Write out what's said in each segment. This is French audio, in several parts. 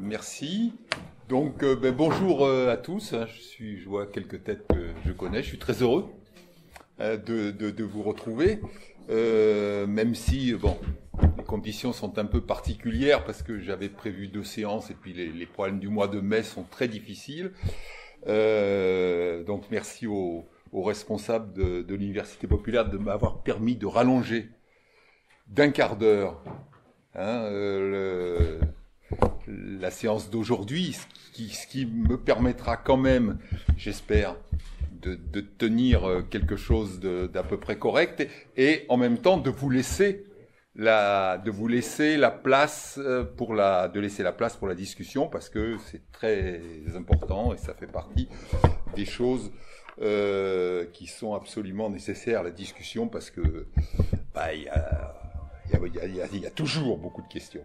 Merci. Donc, bonjour à tous. Je vois quelques têtes que je connais. Je suis très heureux de vous retrouver, même si, les conditions sont un peu particulières parce que j'avais prévu 2 séances et puis les problèmes du mois de mai sont très difficiles. Donc, merci aux responsables de l'Université populaire de m'avoir permis de rallonger d'1 quart d'heure la séance d'aujourd'hui, ce qui me permettra quand même, j'espère, de tenir quelque chose d'à peu près correct et en même temps de laisser la place pour la discussion parce que c'est très important et ça fait partie des choses qui sont absolument nécessaires à la discussion parce que il y a toujours beaucoup de questions.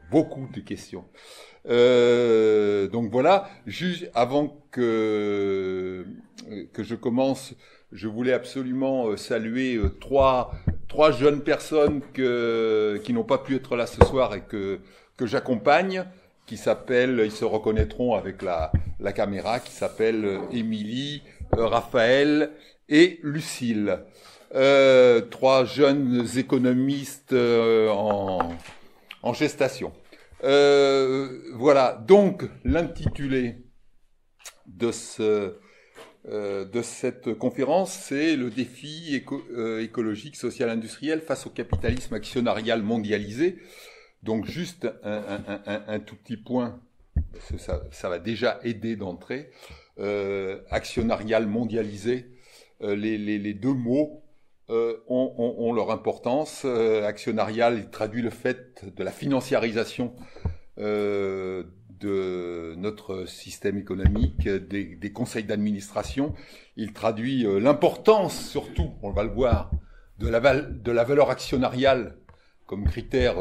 Donc voilà, juste avant que je commence, je voulais absolument saluer trois jeunes personnes qui n'ont pas pu être là ce soir et que j'accompagne, qui s'appellent, ils se reconnaîtront avec la caméra, qui s'appellent Émilie, Raphaël et Lucille. 3 jeunes économistes en gestation. Voilà, donc l'intitulé de cette conférence, c'est le défi écologique, social, industriel face au capitalisme actionnarial mondialisé. Donc juste un tout petit point, parce que ça va déjà aider d'entrée. Actionnarial mondialisé, les 2 mots ont leur importance. Actionnarial, il traduit le fait de la financiarisation de notre système économique, des conseils d'administration. Il traduit l'importance, surtout, on va le voir, de la valeur actionnariale comme critère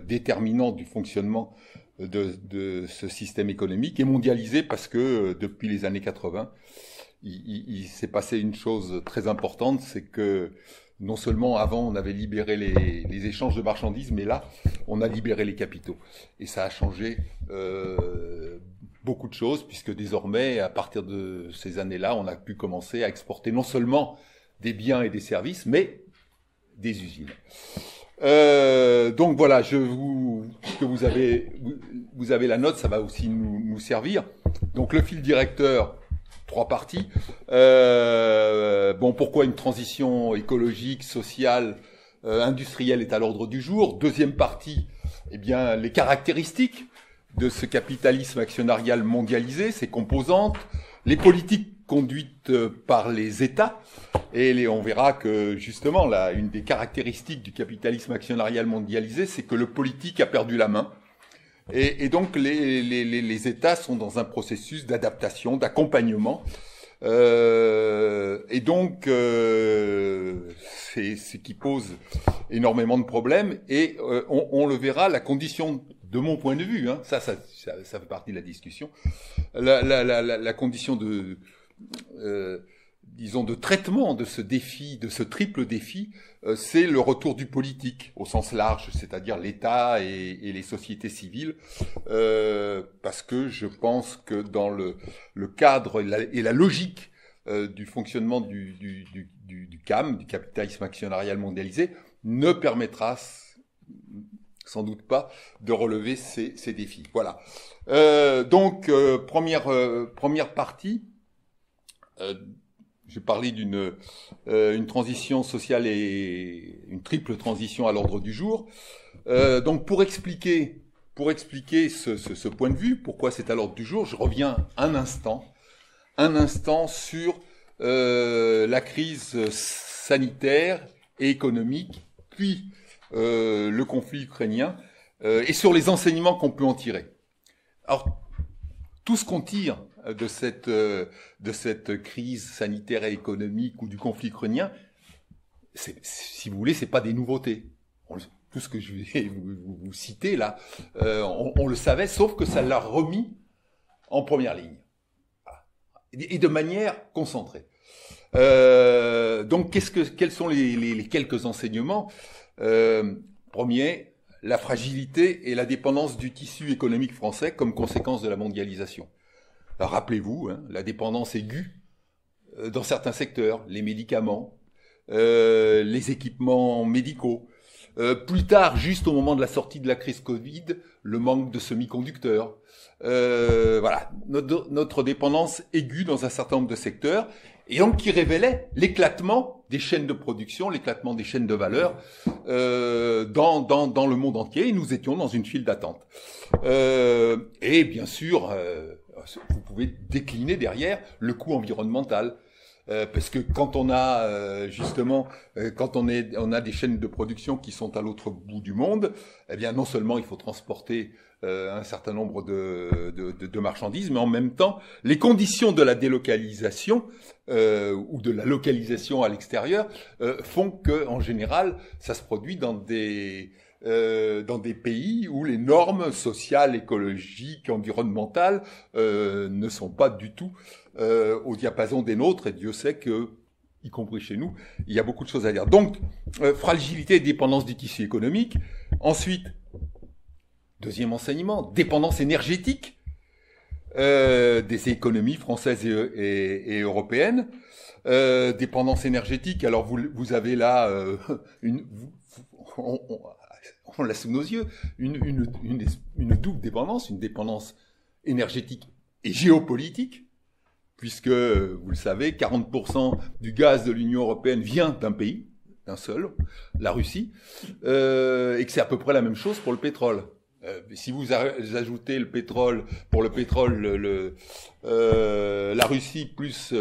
déterminant du fonctionnement de ce système économique, et mondialisé parce que depuis les années 80, il s'est passé une chose très importante, c'est que non seulement avant on avait libéré les échanges de marchandises, mais là on a libéré les capitaux. Et ça a changé beaucoup de choses, puisque désormais, à partir de ces années-là, on a pu commencer à exporter non seulement des biens et des services, mais des usines. Donc voilà, que vous avez la note, ça va aussi nous servir. Donc le fil directeur, 3 parties. Pourquoi une transition écologique, sociale, industrielle est à l'ordre du jour. 2e partie, les caractéristiques de ce capitalisme actionnarial mondialisé, ses composantes, les politiques conduites par les États. Et on verra que, justement, là, une des caractéristiques du capitalisme actionnarial mondialisé, c'est que le politique a perdu la main. Et donc, les États sont dans un processus d'adaptation, d'accompagnement. Et donc, c'est ce qui pose énormément de problèmes. Et on le verra, la condition, de mon point de vue, ça fait partie de la discussion, la condition disons, de traitement de ce défi, de ce triple défi, c'est le retour du politique au sens large, c'est-à-dire l'État et les sociétés civiles, parce que je pense que dans le cadre et la logique du fonctionnement du CAM, du capitalisme actionnarial mondialisé, ne permettra sans doute pas de relever ces défis. Voilà. Donc, première partie. Je parlais d'une transition sociale et une triple transition à l'ordre du jour. Donc pour expliquer ce point de vue, pourquoi c'est à l'ordre du jour, je reviens un instant sur la crise sanitaire et économique, puis le conflit ukrainien, et sur les enseignements qu'on peut en tirer. Alors, tout ce qu'on tire de cette crise sanitaire et économique ou du conflit ukrainien, si vous voulez, c'est pas des nouveautés. Tout ce que je vais vous citer là, on le savait, sauf que ça l'a remis en première ligne. Voilà. Et de manière concentrée. Donc, quels sont les quelques enseignements? Premier, la fragilité et la dépendance du tissu économique français comme conséquence de la mondialisation. Alors, rappelez-vous, hein, la dépendance aiguë dans certains secteurs, les médicaments, les équipements médicaux. Plus tard, juste au moment de la sortie de la crise Covid, le manque de semi-conducteurs. Voilà, notre dépendance aiguë dans un certain nombre de secteurs, et donc qui révélait l'éclatement des chaînes de production, l'éclatement des chaînes de valeur dans le monde entier, et nous étions dans une file d'attente. Et bien sûr, vous pouvez décliner derrière le coût environnemental. Parce que quand on a justement, quand on a des chaînes de production qui sont à l'autre bout du monde, eh bien non seulement il faut transporter un certain nombre de marchandises, mais en même temps les conditions de la délocalisation ou de la localisation à l'extérieur font que en général ça se produit dans des pays où les normes sociales, écologiques, environnementales ne sont pas du tout au diapason des nôtres, et Dieu sait que, y compris chez nous, il y a beaucoup de choses à dire. Donc, fragilité et dépendance du tissu économique. Ensuite, deuxième enseignement, dépendance énergétique des économies françaises et européennes. Dépendance énergétique, alors vous avez là on l'a sous nos yeux, une double dépendance, une dépendance énergétique et géopolitique, puisque, vous le savez, 40% du gaz de l'Union européenne vient d'un pays, d'un seul, la Russie, et que c'est à peu près la même chose pour le pétrole. Si vous ajoutez le pétrole, pour le pétrole, la Russie plus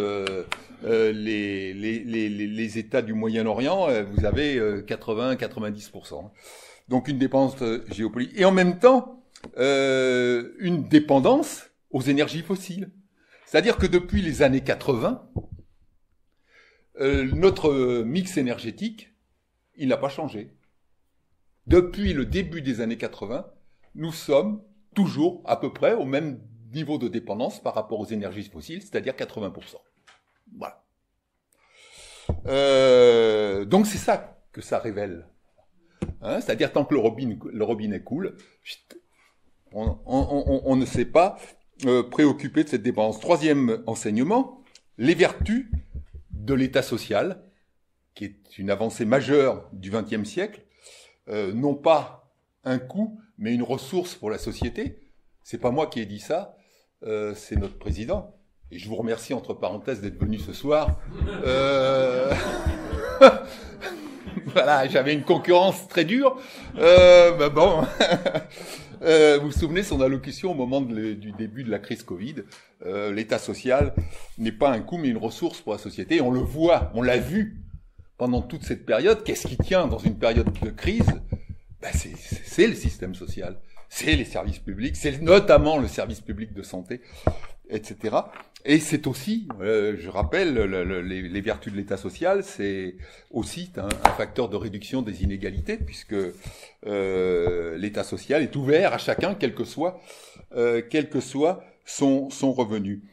les États du Moyen-Orient, vous avez 80-90%. Donc une dépendance géopolitique. Et en même temps, une dépendance aux énergies fossiles. C'est-à-dire que depuis les années 80, notre mix énergétique, il n'a pas changé. Depuis le début des années 80, nous sommes toujours à peu près au même niveau de dépendance par rapport aux énergies fossiles, c'est-à-dire 80%. Voilà. Donc c'est ça que ça révèle. Hein, c'est-à-dire tant que le robinet coule, on ne sait pas préoccupé de cette dépendance. Troisième enseignement, les vertus de l'État social, qui est une avancée majeure du XXe siècle, non pas un coût, mais une ressource pour la société. C'est pas moi qui ai dit ça, c'est notre président. Et je vous remercie entre parenthèses d'être venu ce soir. Voilà, j'avais une concurrence très dure. Ben bon. Vous vous souvenez de son allocution au moment du début de la crise Covid, l'État social n'est pas un coût mais une ressource pour la société. Et on le voit, on l'a vu pendant toute cette période. Qu'est-ce qui tient dans une période de crise? Ben c'est le système social, c'est les services publics, c'est notamment le service public de santé, etc. Et c'est aussi, je rappelle, les vertus de l'État social, c'est aussi un facteur de réduction des inégalités, puisque l'État social est ouvert à chacun, quel que soit son revenu.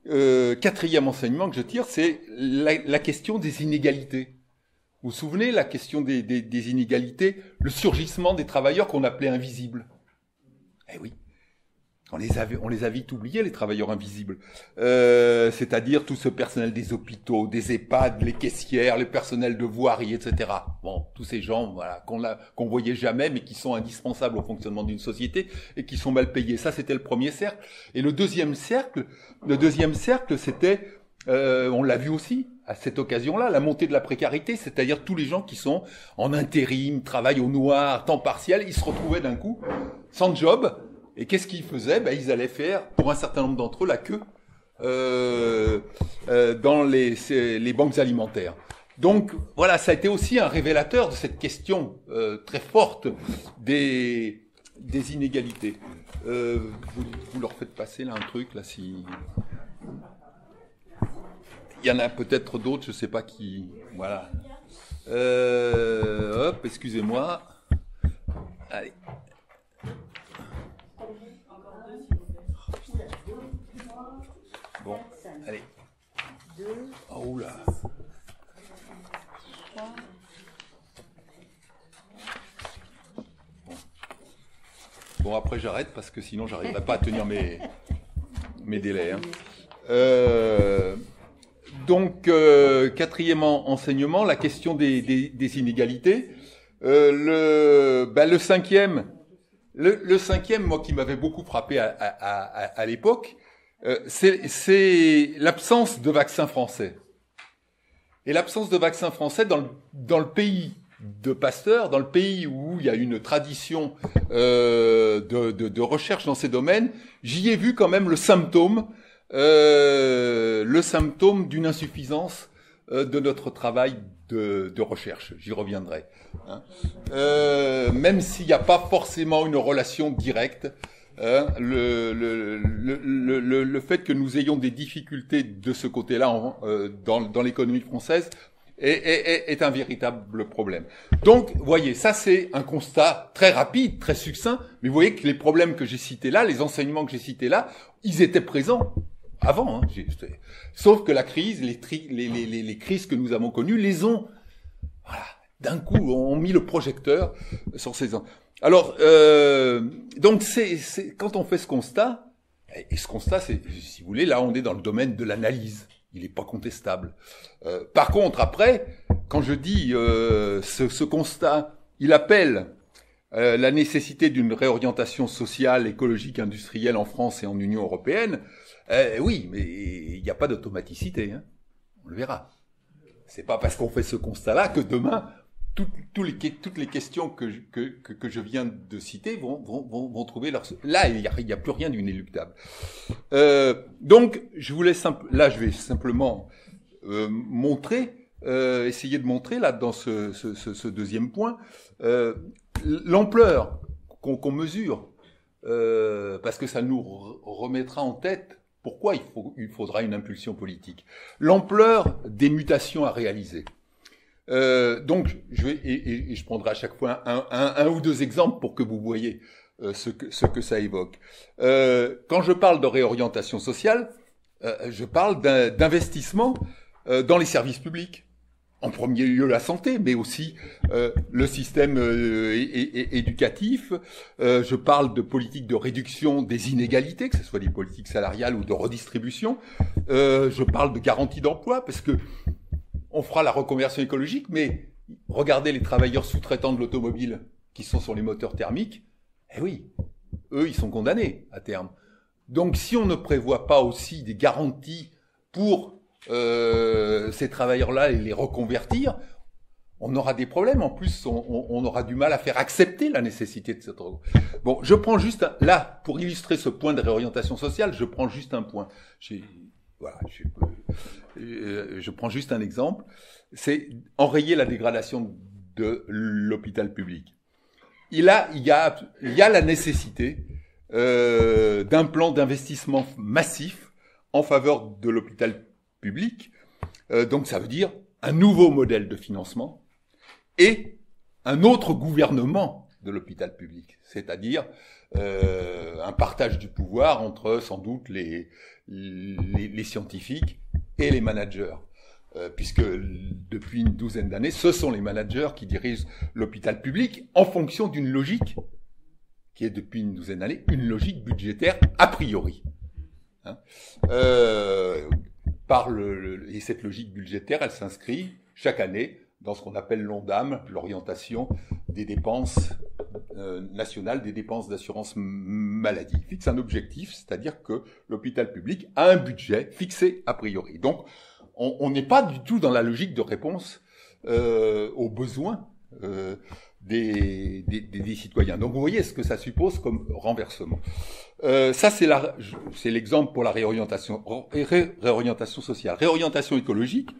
Quatrième enseignement que je tire, c'est la question des inégalités. Vous vous souvenez, la question des inégalités, le surgissement des travailleurs qu'on appelait invisibles. Eh oui. On les a vite oubliés, les travailleurs invisibles. C'est-à-dire tout ce personnel des hôpitaux, des EHPAD, les caissières, le personnel de voirie, etc. Bon, tous ces gens, voilà, qu'on voyait jamais, mais qui sont indispensables au fonctionnement d'une société et qui sont mal payés. Ça, c'était le premier cercle. Et le deuxième cercle, c'était, on l'a vu aussi à cette occasion-là, la montée de la précarité, c'est-à-dire tous les gens qui sont en intérim, travaillent au noir, temps partiel, ils se retrouvaient d'un coup sans job. Et qu'est-ce qu'ils faisaient? Ben, ils allaient faire, pour un certain nombre d'entre eux, la queue dans les banques alimentaires. Donc, voilà, ça a été aussi un révélateur de cette question très forte des inégalités. Vous leur faites passer là un truc, là, si... Il y en a peut-être d'autres, je ne sais pas qui... Voilà. Hop, excusez-moi. Allez. Bon, allez. 2. Oh là. 3. Bon, après j'arrête parce que sinon j'arriverai pas à tenir mes délais. Hein. Donc, quatrième enseignement, la question des inégalités. Le cinquième, moi qui m'avait beaucoup frappé à l'époque, c'est l'absence de vaccins français. Et l'absence de vaccins français dans le pays de Pasteur, dans le pays où il y a une tradition de recherche dans ces domaines, j'y ai vu quand même le symptôme d'une insuffisance de notre travail de recherche. J'y reviendrai. Hein. Même s'il n'y a pas forcément une relation directe, hein, le fait que nous ayons des difficultés de ce côté-là dans l'économie française est un véritable problème. Donc, vous voyez, ça c'est un constat très rapide, très succinct, mais vous voyez que les problèmes que j'ai cités là, les enseignements que j'ai cités là, ils étaient présents avant. Hein. Sauf que la crise, les crises que nous avons connues, les ont, voilà, d'un coup, ont mis le projecteur sur ces ans. Alors, donc quand on fait ce constat, et ce constat, c'est, si vous voulez, là on est dans le domaine de l'analyse. Il n'est pas contestable. Par contre, après, quand je dis ce constat, il appelle la nécessité d'une réorientation sociale, écologique, industrielle en France et en Union européenne. Oui, mais il n'y a pas d'automaticité. Hein. On le verra. C'est pas parce qu'on fait ce constat-là que demain, toutes les questions que je viens de citer vont trouver leur... Là, il y a plus rien d'inéluctable. Donc, je vais simplement montrer, essayer de montrer, là, dans ce deuxième point, l'ampleur qu'on mesure, parce que ça nous remettra en tête pourquoi il faudra une impulsion politique. L'ampleur des mutations à réaliser. Donc, je prendrai à chaque fois un ou deux exemples pour que vous voyez ce que ça évoque. Quand je parle de réorientation sociale, je parle d'investissement dans les services publics. En premier lieu, la santé, mais aussi le système éducatif. Je parle de politique de réduction des inégalités, que ce soit des politiques salariales ou de redistribution. Je parle de garantie d'emploi, parce que on fera la reconversion écologique, mais regardez les travailleurs sous-traitants de l'automobile qui sont sur les moteurs thermiques. Eh oui, eux, ils sont condamnés à terme. Donc, si on ne prévoit pas aussi des garanties pour ces travailleurs-là et les reconvertir, on aura des problèmes. En plus, on aura du mal à faire accepter la nécessité de cette... Bon, je prends juste... Là, pour illustrer ce point de réorientation sociale, je prends juste un point. Voilà, je prends juste un exemple, c'est enrayer la dégradation de l'hôpital public. Il y a la nécessité d'un plan d'investissement massif en faveur de l'hôpital public. Donc ça veut dire un nouveau modèle de financement et un autre gouvernement de l'hôpital public, c'est-à-dire un partage du pouvoir entre sans doute les scientifiques et les managers, puisque depuis une douzaine d'années, ce sont les managers qui dirigent l'hôpital public en fonction d'une logique qui est depuis une douzaine d'années une logique budgétaire a priori. Hein, et cette logique budgétaire, elle s'inscrit chaque année dans ce qu'on appelle l'ONDAM, l'orientation des dépenses nationales, des dépenses d'assurance maladie. Il fixe un objectif, c'est-à-dire que l'hôpital public a un budget fixé a priori. Donc, on n'est pas du tout dans la logique de réponse aux besoins des citoyens. Donc, vous voyez ce que ça suppose comme renversement. Ça, c'est l'exemple pour la réorientation sociale. Réorientation écologique,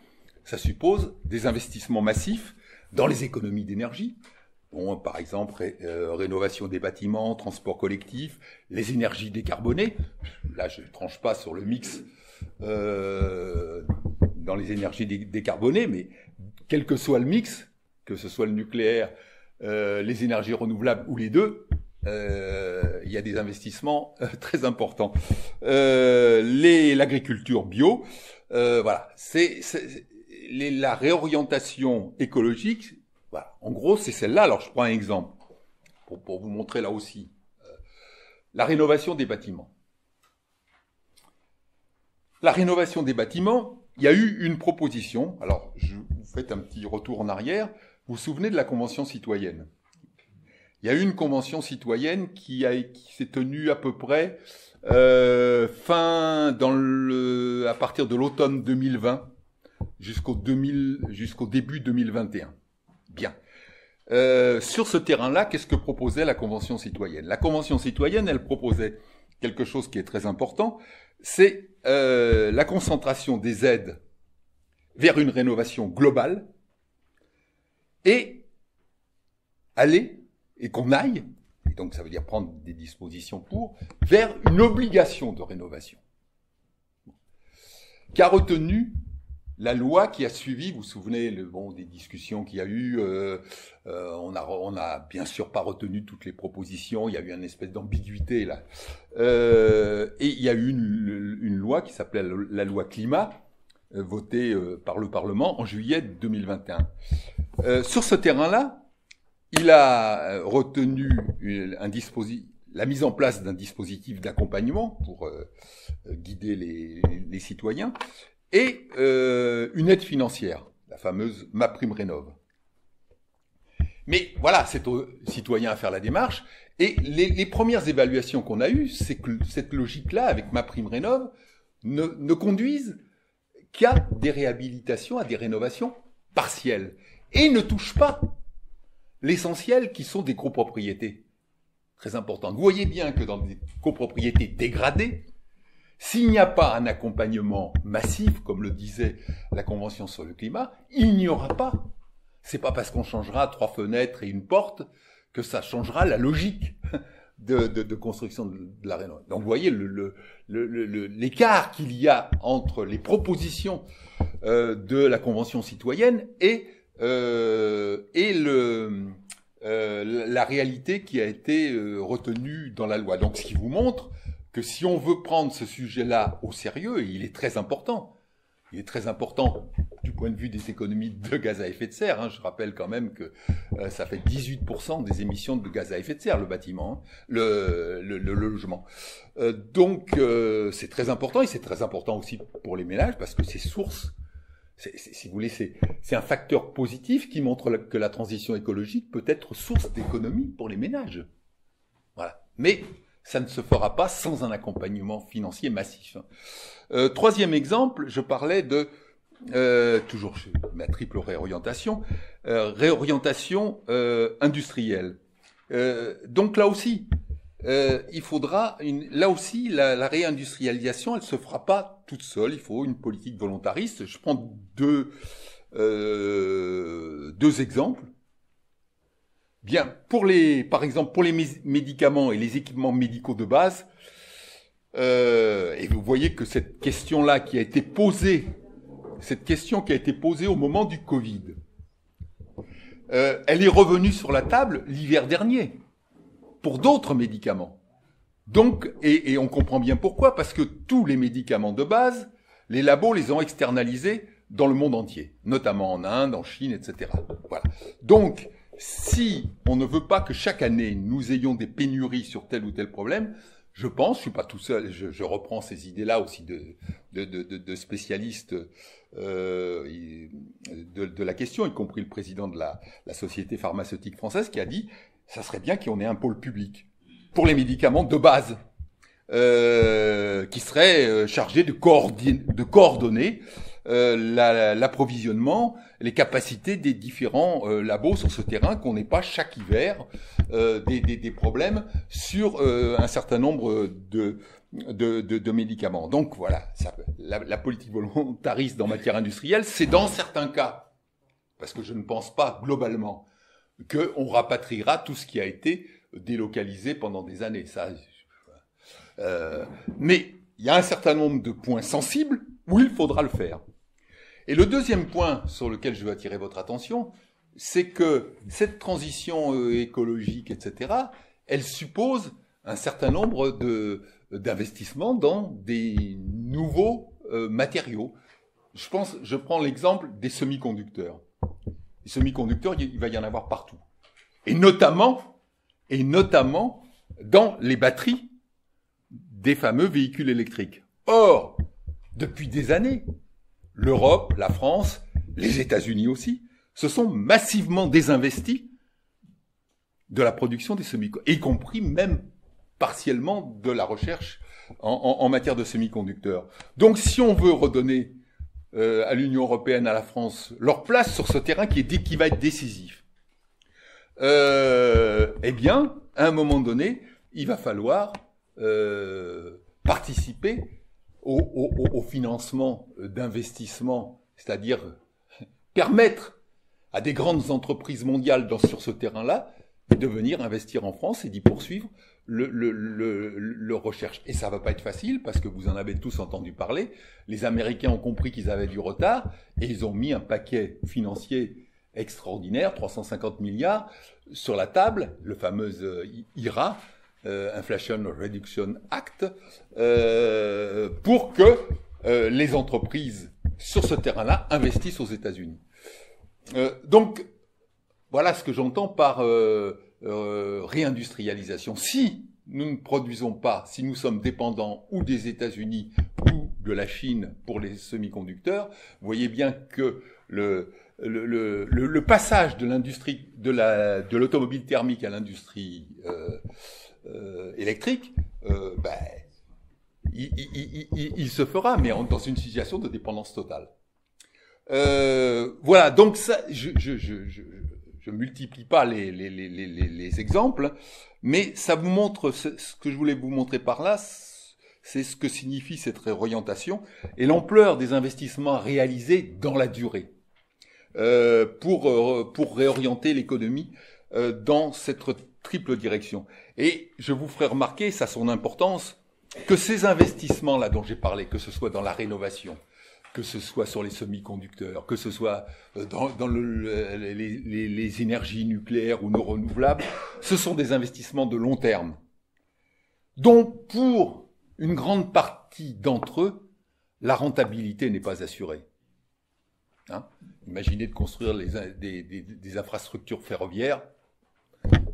ça suppose des investissements massifs dans les économies d'énergie. Bon, par exemple, rénovation des bâtiments, transport collectif, les énergies décarbonées. Là, je ne tranche pas sur le mix dans les énergies décarbonées, mais quel que soit le mix, que ce soit le nucléaire, les énergies renouvelables ou les deux, il y a des investissements très importants. L'agriculture bio, voilà, la réorientation écologique. Voilà. En gros, c'est celle-là. Alors, je prends un exemple pour vous montrer là aussi. La rénovation des bâtiments. La rénovation des bâtiments, il y a eu une proposition. Alors, vous faites un petit retour en arrière. Vous vous souvenez de la Convention citoyenne? Il y a eu une Convention citoyenne qui s'est tenue à peu près à partir de l'automne 2020 jusqu'au début 2021. Bien. Sur ce terrain-là, qu'est-ce que proposait la Convention citoyenne? La Convention citoyenne, elle proposait quelque chose qui est très important, c'est la concentration des aides vers une rénovation globale et qu'on aille, et donc ça veut dire prendre des dispositions vers une obligation de rénovation. Qu'a retenu la loi qui a suivi, vous vous souvenez des discussions qu'il y a eu, on a bien sûr pas retenu toutes les propositions, il y a eu une espèce d'ambiguïté là. Et il y a eu une loi qui s'appelait la loi climat, votée par le Parlement en juillet 2021. Sur ce terrain-là, il a retenu la mise en place d'un dispositif d'accompagnement pour guider les citoyens, et une aide financière, la fameuse MaPrimeRénov'. Mais voilà, c'est aux citoyens à faire la démarche. Et les premières évaluations qu'on a eues, c'est que cette logique-là, avec MaPrimeRénov', ne conduise qu'à des réhabilitations, à des rénovations partielles. Et ne touche pas l'essentiel qui sont des copropriétés. Très important. Vous voyez bien que dans des copropriétés dégradées, s'il n'y a pas un accompagnement massif, comme le disait la Convention sur le climat, il n'y aura pas. C'est pas parce qu'on changera 3 fenêtres et une porte que ça changera la logique de construction de la rénovation. Donc vous voyez l'écart qu'il y a entre les propositions de la Convention citoyenne et la réalité qui a été retenue dans la loi. Donc ce qui vous montre que si on veut prendre ce sujet-là au sérieux, et il est très important du point de vue des économies de gaz à effet de serre, je rappelle quand même que ça fait 18% des émissions de gaz à effet de serre, le bâtiment, le logement. Donc c'est très important, et c'est très important aussi pour les ménages, parce que c'est source, si vous voulez, c'est un facteur positif qui montre que la transition écologique peut être source d'économie pour les ménages. Voilà. Mais ça ne se fera pas sans un accompagnement financier massif. Troisième exemple, je parlais de, toujours ma triple réorientation, réorientation industrielle. Donc là aussi, il faudra, là aussi, la réindustrialisation, elle se fera pas toute seule, il faut une politique volontariste. Je prends deux exemples. Bien, par exemple, pour les médicaments et les équipements médicaux de base, et vous voyez que cette question-là qui a été posée, au moment du Covid, elle est revenue sur la table l'hiver dernier, pour d'autres médicaments. Donc, et on comprend bien pourquoi, parce que tous les médicaments de base, les labos les ont externalisés dans le monde entier, notamment en Inde, en Chine, etc. Voilà. Donc, si on ne veut pas que chaque année nous ayons des pénuries sur tel ou tel problème, je pense, je suis pas tout seul, je reprends ces idées-là aussi de spécialistes de la question, y compris le président de la Société pharmaceutique française, qui a dit ça serait bien qu'on ait un pôle public pour les médicaments de base, qui serait chargé de coordonner l'approvisionnement, les capacités des différents labos sur ce terrain, qu'on n'ait pas chaque hiver des problèmes sur un certain nombre de médicaments. Donc voilà, la politique volontariste en matière industrielle, c'est dans certains cas, parce que je ne pense pas globalement qu'on rapatriera tout ce qui a été délocalisé pendant des années. Mais il y a un certain nombre de points sensibles où il faudra le faire. Et le deuxième point sur lequel je veux attirer votre attention, c'est que cette transition écologique, etc., elle suppose un certain nombre d'investissements dans des nouveaux matériaux. Je prends l'exemple des semi-conducteurs. Les semi-conducteurs, il va y en avoir partout. Et notamment dans les batteries des fameux véhicules électriques. Or, depuis des années, l'Europe, la France, les États-Unis aussi, se sont massivement désinvestis de la production des semi-conducteurs, y compris même partiellement de la recherche en matière de semi-conducteurs. Donc si on veut redonner à l'Union européenne, à la France, leur place sur ce terrain qui va être décisif, eh bien, à un moment donné, il va falloir participer au financement d'investissements, c'est-à-dire permettre à des grandes entreprises mondiales sur ce terrain-là de venir investir en France et d'y poursuivre le recherche. Et ça va pas être facile parce que vous en avez tous entendu parler. Les Américains ont compris qu'ils avaient du retard et ils ont mis un paquet financier extraordinaire, 350 milliards, sur la table, le fameux IRA, Inflation Reduction Act, pour que les entreprises sur ce terrain-là investissent aux États-Unis. Donc, voilà ce que j'entends par réindustrialisation. Si nous ne produisons pas, si nous sommes dépendants ou des États-Unis ou de la Chine pour les semi-conducteurs, vous voyez bien que le passage de l'industrie de l'automobile thermique à l'industrie électrique, il se fera, mais dans une situation de dépendance totale. Voilà, donc ça, je multiplie pas les exemples, mais ça vous montre ce que je voulais vous montrer par là, c'est ce que signifie cette réorientation et l'ampleur des investissements réalisés dans la durée pour réorienter l'économie dans cette triple direction. Et je vous ferai remarquer, ça a son importance, que ces investissements-là dont j'ai parlé, que ce soit dans la rénovation, que ce soit sur les semi-conducteurs, que ce soit dans les énergies nucléaires ou non renouvelables, ce sont des investissements de long terme, dont pour une grande partie d'entre eux, la rentabilité n'est pas assurée. Hein? Imaginez de construire des infrastructures ferroviaires,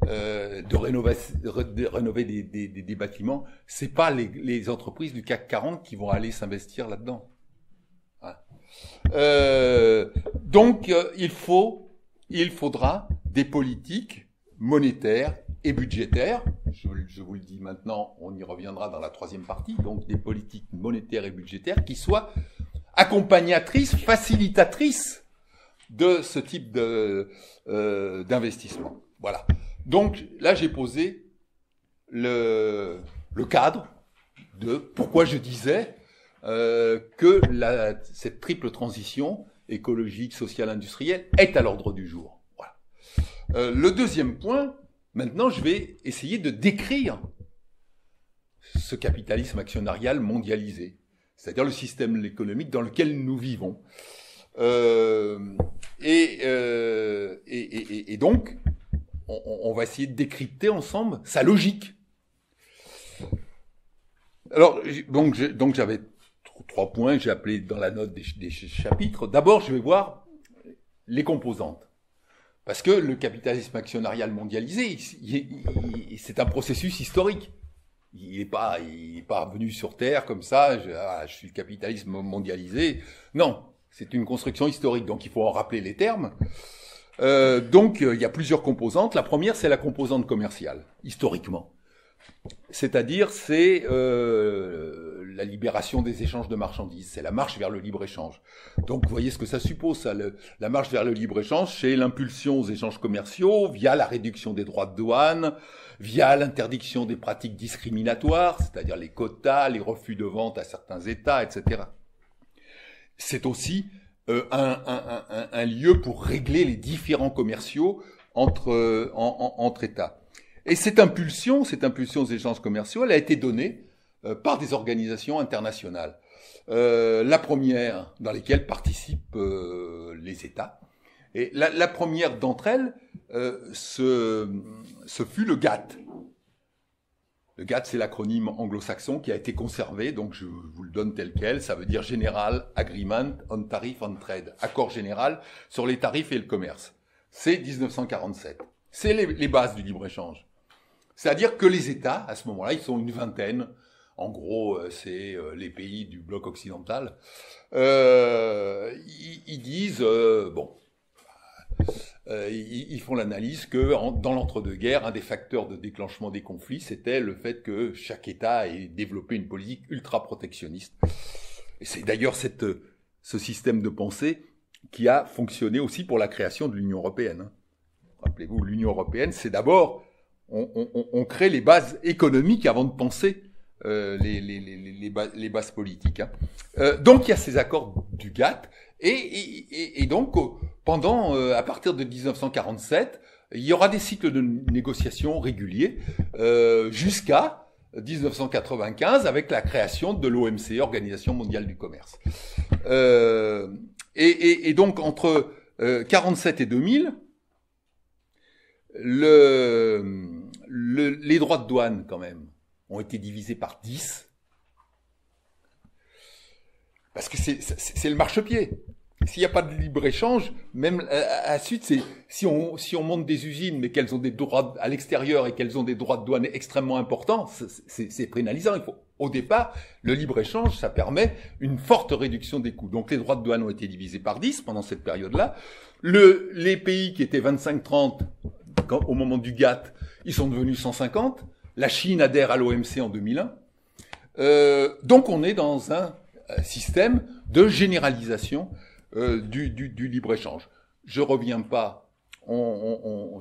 de rénover des bâtiments, c'est pas les entreprises du CAC 40 qui vont aller s'investir là-dedans. Donc, il faudra des politiques monétaires et budgétaires. Je vous le dis maintenant, on y reviendra dans la troisième partie. Donc, des politiques monétaires et budgétaires qui soient accompagnatrices, facilitatrices de ce type d'investissement. Voilà. Donc, là, j'ai posé le cadre de pourquoi je disais que cette triple transition écologique, sociale, industrielle est à l'ordre du jour. Voilà. Le deuxième point, maintenant, je vais essayer de décrire ce capitalisme actionnarial mondialisé, c'est-à-dire le système économique dans lequel nous vivons. Et donc, on va essayer de décrypter ensemble sa logique. Alors, donc j'avais 3 points, j'ai appelé dans la note des chapitres. D'abord, je vais voir les composantes. Parce que le capitalisme actionnarial mondialisé, c'est un processus historique. Il n'est pas venu sur Terre comme ça, je suis le capitalisme mondialisé. Non, c'est une construction historique, donc il faut en rappeler les termes. Donc, il y a plusieurs composantes. La première, c'est la composante commerciale, historiquement. C'est-à-dire, c'est la libération des échanges de marchandises, c'est la marche vers le libre-échange. Donc, vous voyez ce que ça suppose, ça, la marche vers le libre-échange, c'est l'impulsion aux échanges commerciaux via la réduction des droits de douane, via l'interdiction des pratiques discriminatoires, c'est-à-dire les quotas, les refus de vente à certains États, etc. C'est aussi un lieu pour régler les différends commerciaux entre États. Et cette impulsion aux échanges commerciaux, elle a été donnée par des organisations internationales. La première dans lesquelles participent les États. Et la première d'entre elles, ce fut le GATT. Le GATT, c'est l'acronyme anglo-saxon qui a été conservé, donc je vous le donne tel quel, ça veut dire General Agreement on Tariff and Trade, accord général sur les tarifs et le commerce. C'est 1947. C'est les bases du libre-échange. C'est-à-dire que les États, à ce moment-là, ils sont une vingtaine, en gros, c'est les pays du bloc occidental. Ils disent, ils font l'analyse que dans l'entre-deux-guerres, un des facteurs de déclenchement des conflits, c'était le fait que chaque État ait développé une politique ultra-protectionniste. Et c'est d'ailleurs ce système de pensée qui a fonctionné aussi pour la création de l'Union européenne. Rappelez-vous, l'Union européenne, c'est d'abord, on crée les bases économiques avant de penser les bases politiques. Donc il y a ces accords du GATT, et donc à partir de 1947, il y aura des cycles de négociations réguliers jusqu'à 1995 avec la création de l'OMC, Organisation mondiale du commerce. Et donc entre 47 et 2000, les droits de douane quand même ont été divisés par 10, parce que c'est le marchepied. S'il n'y a pas de libre-échange, même à la suite, si on monte des usines, mais qu'elles ont des droits à l'extérieur et qu'elles ont des droits de douane extrêmement importants, c'est pénalisant. Au départ, le libre-échange, ça permet une forte réduction des coûts. Donc les droits de douane ont été divisés par 10 pendant cette période-là. Les pays qui étaient 25-30 au moment du GATT, ils sont devenus 150. La Chine adhère à l'OMC en 2001. Donc on est dans un système de généralisation du libre-échange. Je reviens pas,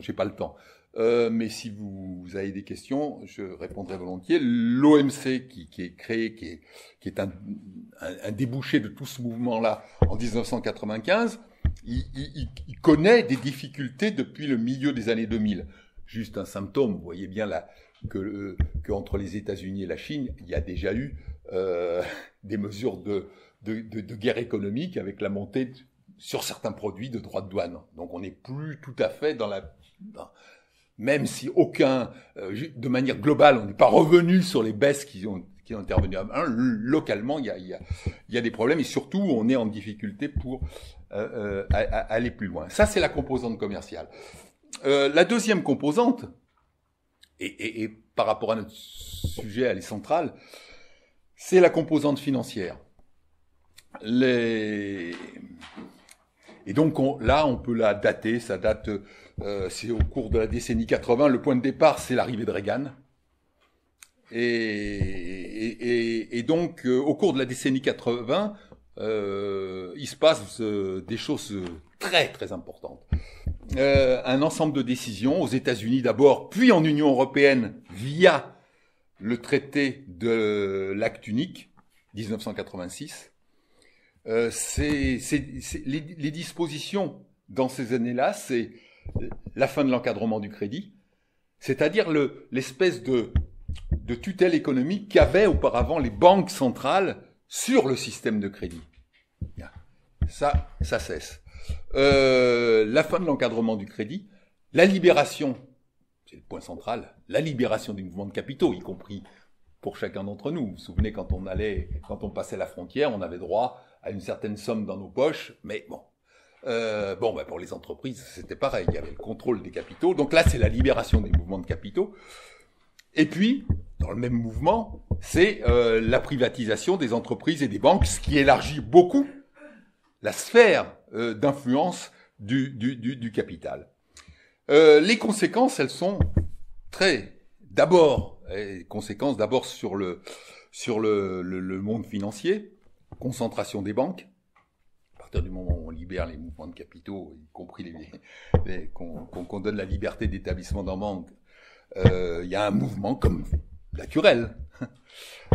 j'ai pas le temps, mais si vous avez des questions, je répondrai volontiers. L'OMC qui est créé, qui est un débouché de tout ce mouvement-là en 1995, il connaît des difficultés depuis le milieu des années 2000. Juste un symptôme, vous voyez bien là que entre les États-Unis et la Chine, il y a déjà eu des mesures de guerre économique avec la montée sur certains produits de droits de douane. Donc on n'est plus tout à fait même si de manière globale, on n'est pas revenu sur les baisses qui ont intervenu. Localement, il y a des problèmes, et surtout on est en difficulté pour aller plus loin. Ça, c'est la composante commerciale. La deuxième composante, et par rapport à notre sujet, elle est centrale, c'est la composante financière. Et donc là, on peut la dater. Ça date, c'est au cours de la décennie 80. Le point de départ, c'est l'arrivée de Reagan. Et donc, au cours de la décennie 80, il se passe des choses très très importantes. Un ensemble de décisions aux États-Unis d'abord, puis en Union européenne via le traité de l'acte unique 1986. Les dispositions dans ces années-là, c'est la fin de l'encadrement du crédit, c'est-à-dire l'espèce de tutelle économique qu'avaient auparavant les banques centrales sur le système de crédit. Ça cesse. La fin de l'encadrement du crédit, la libération, c'est le point central, la libération du mouvement de capitaux, y compris pour chacun d'entre nous. Vous vous souvenez, quand on passait la frontière, on avait droit à une certaine somme dans nos poches, mais bon. Pour les entreprises, c'était pareil, il y avait le contrôle des capitaux. Donc là, c'est la libération des mouvements de capitaux. Et puis, dans le même mouvement, c'est la privatisation des entreprises et des banques, ce qui élargit beaucoup la sphère d'influence du capital. Les conséquences, elles sont conséquences d'abord sur le monde financier, concentration des banques. À partir du moment où on libère les mouvements de capitaux, y compris qu'on donne la liberté d'établissement dans banque, il y a un mouvement comme naturel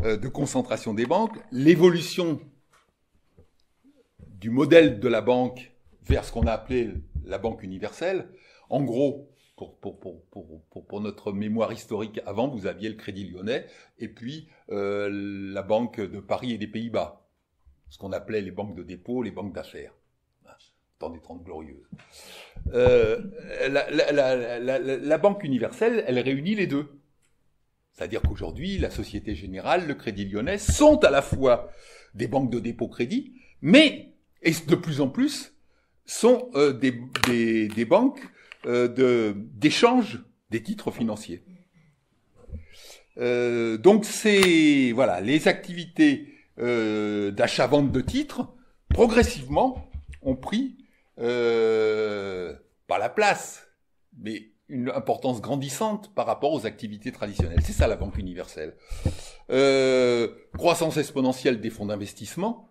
de concentration des banques, l'évolution du modèle de la banque vers ce qu'on a appelé la banque universelle. En gros, pour notre mémoire historique, avant, vous aviez le Crédit Lyonnais et puis la Banque de Paris et des Pays-Bas, ce qu'on appelait les banques de dépôt, les banques d'affaires. Temps des 30 glorieuses. La Banque universelle, elle réunit les deux. C'est-à-dire qu'aujourd'hui, la Société Générale, le Crédit Lyonnais sont à la fois des banques de dépôt crédit, mais, et de plus en plus, sont des banques d'échange des titres financiers. Donc c'est voilà, les activités d'achat-vente de titres progressivement ont pris pas la place, mais une importance grandissante par rapport aux activités traditionnelles. C'est ça la banque universelle. Croissance exponentielle des fonds d'investissement,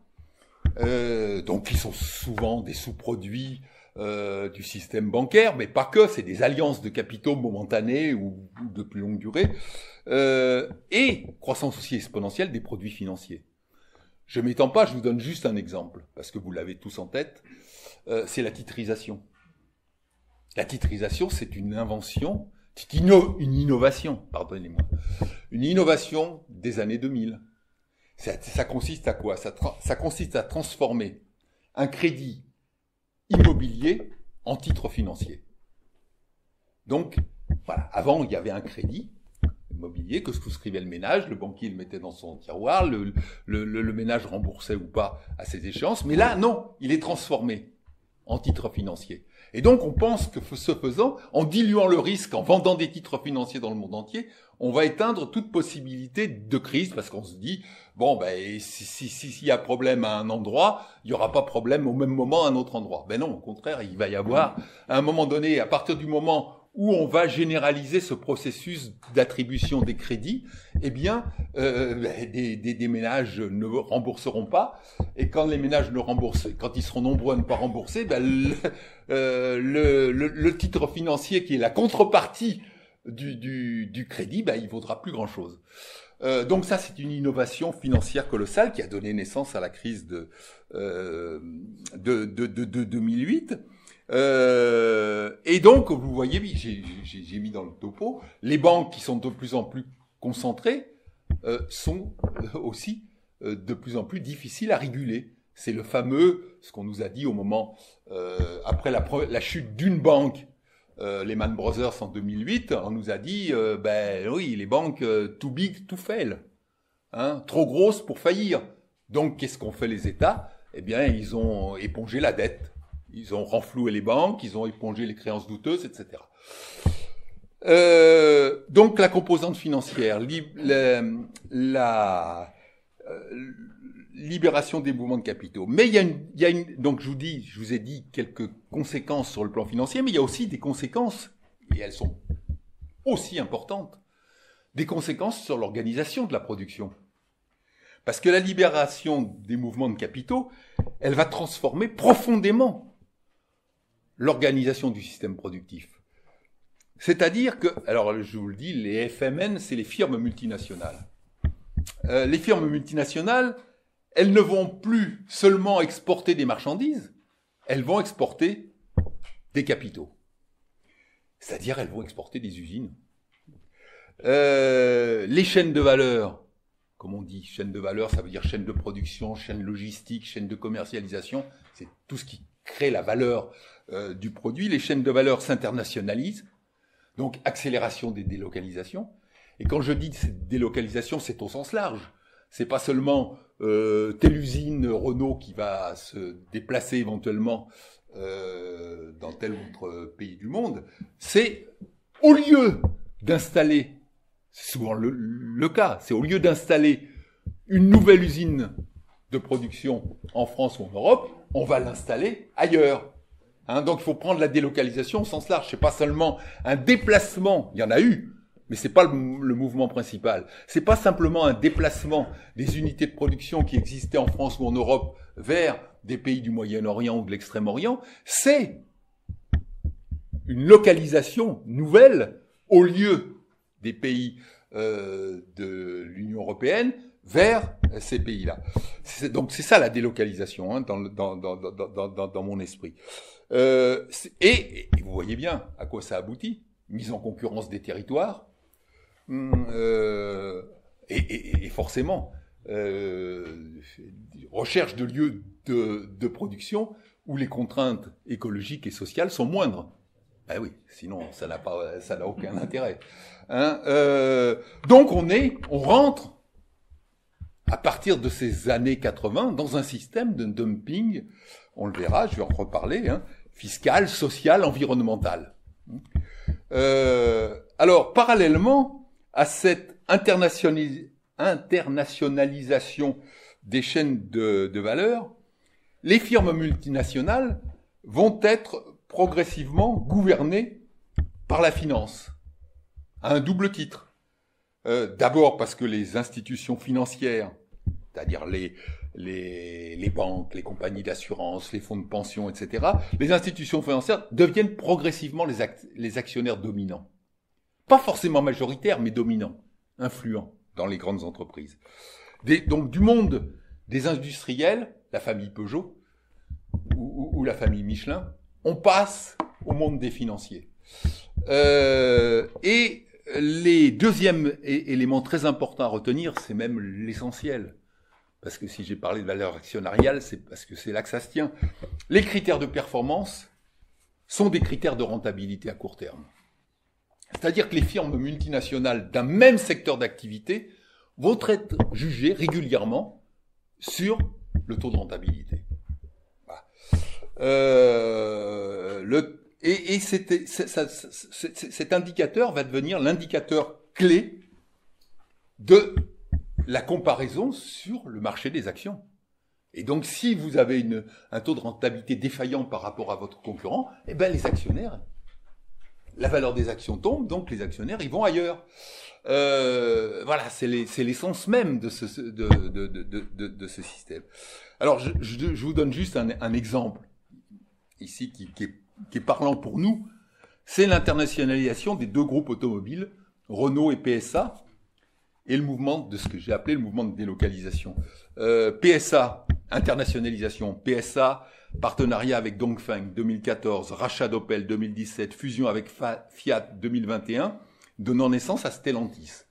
donc qui sont souvent des sous-produits du système bancaire, mais pas que, c'est des alliances de capitaux momentanés ou de plus longue durée, et croissance aussi exponentielle des produits financiers. Je m'étends pas, je vous donne juste un exemple, parce que vous l'avez tous en tête, c'est la titrisation. La titrisation, c'est une invention, c'est une innovation, pardonnez-moi, une innovation des années 2000. Ça consiste à quoi? Ça consiste à transformer un crédit immobilier en titre financier. Donc, voilà, avant, il y avait un crédit immobilier que souscrivait le ménage, le banquier le mettait dans son tiroir, le ménage remboursait ou pas à ses échéances, mais là, non, il est transformé en titre financier. Et donc, on pense que ce faisant, en diluant le risque, en vendant des titres financiers dans le monde entier, on va éteindre toute possibilité de crise, parce qu'on se dit, bon, ben, s'il y a problème à un endroit, il n'y aura pas problème au même moment à un autre endroit. Ben non, au contraire, il va y avoir, à un moment donné, à partir du moment où on va généraliser ce processus d'attribution des crédits, eh bien, des ménages ne rembourseront pas, et quand les ménages ne remboursent, quand ils seront nombreux à ne pas rembourser, ben, le titre financier qui est la contrepartie du crédit, ben, il vaudra plus grand-chose. Donc ça, c'est une innovation financière colossale qui a donné naissance à la crise de 2008. Et donc, vous voyez, j'ai mis dans le topo, les banques qui sont de plus en plus concentrées sont aussi de plus en plus difficiles à réguler. C'est le fameux, ce qu'on nous a dit au moment, après la chute d'une banque, Lehman Brothers en 2008, on nous a dit, ben oui, les banques too big to fail, hein, trop grosses pour faillir. Donc, qu'est-ce qu'ont fait les États? Eh bien, ils ont épongé la dette. Ils ont renfloué les banques, ils ont épongé les créances douteuses, etc. Donc la composante financière, la libération des mouvements de capitaux. Mais donc je vous ai dit quelques conséquences sur le plan financier, mais il y a aussi des conséquences, et elles sont aussi importantes, des conséquences sur l'organisation de la production. Parce que la libération des mouvements de capitaux, elle va transformer profondément l'organisation du système productif. C'est-à-dire que, alors je vous le dis, les FMN, c'est les firmes multinationales. Les firmes multinationales, elles ne vont plus seulement exporter des marchandises, elles vont exporter des capitaux. C'est-à-dire, elles vont exporter des usines. Les chaînes de valeur, comme on dit, chaîne de valeur, ça veut dire chaîne de production, chaîne logistique, chaîne de commercialisation, c'est tout ce qui crée la valeur du produit. Les chaînes de valeur s'internationalisent, donc accélération des délocalisations. Et quand je dis délocalisation, c'est au sens large. C'est pas seulement telle usine Renault qui va se déplacer éventuellement dans tel autre pays du monde. C'est au lieu d'installer, c'est souvent le cas, c'est au lieu d'installer une nouvelle usine de production en France ou en Europe, on va l'installer ailleurs. Hein, donc il faut prendre la délocalisation au sens large. C'est pas seulement un déplacement, il y en a eu, mais c'est pas le mouvement principal. C'est pas simplement un déplacement des unités de production qui existaient en France ou en Europe vers des pays du Moyen-Orient ou de l'Extrême-Orient. C'est une localisation nouvelle au lieu des pays de l'Union européenne vers ces pays-là. Donc c'est ça la délocalisation, hein, dans mon esprit. Et vous voyez bien à quoi ça aboutit. Mise en concurrence des territoires, et forcément recherche de lieux de production où les contraintes écologiques et sociales sont moindres. Ben oui, sinon ça n'a aucun intérêt. Hein, donc on rentre à partir de ces années 80 dans un système de dumping, on le verra, je vais en reparler, hein, fiscal, social, environnemental. Alors, parallèlement à cette internationalisation des chaînes de valeur, les firmes multinationales vont être progressivement gouvernées par la finance, à un double titre. D'abord parce que les institutions financières, c'est-à-dire les banques, les compagnies d'assurance, les fonds de pension, etc., les institutions financières deviennent progressivement les actionnaires dominants. Pas forcément majoritaires, mais dominants, influents dans les grandes entreprises. Donc du monde des industriels, la famille Peugeot ou la famille Michelin, on passe au monde des financiers. Et les deuxièmes éléments très importants à retenir, c'est même l'essentiel. Parce que si j'ai parlé de valeur actionnariale, c'est parce que c'est là que ça se tient. Les critères de performance sont des critères de rentabilité à court terme. C'est-à-dire que les firmes multinationales d'un même secteur d'activité vont être jugées régulièrement sur le taux de rentabilité. Voilà. Cet indicateur va devenir l'indicateur clé de la comparaison sur le marché des actions. Et donc, si vous avez un taux de rentabilité défaillant par rapport à votre concurrent, eh ben, les actionnaires, la valeur des actions tombe, donc les actionnaires, ils vont ailleurs. Voilà, c'est l'essence même de ce système. Alors, je vous donne juste un exemple ici qui est parlant pour nous. C'est l'internationalisation des deux groupes automobiles, Renault et PSA, et le mouvement de ce que j'ai appelé le mouvement de délocalisation. PSA, internationalisation, PSA, partenariat avec Dongfeng 2014, rachat d'Opel 2017, fusion avec Fiat 2021, donnant naissance à Stellantis.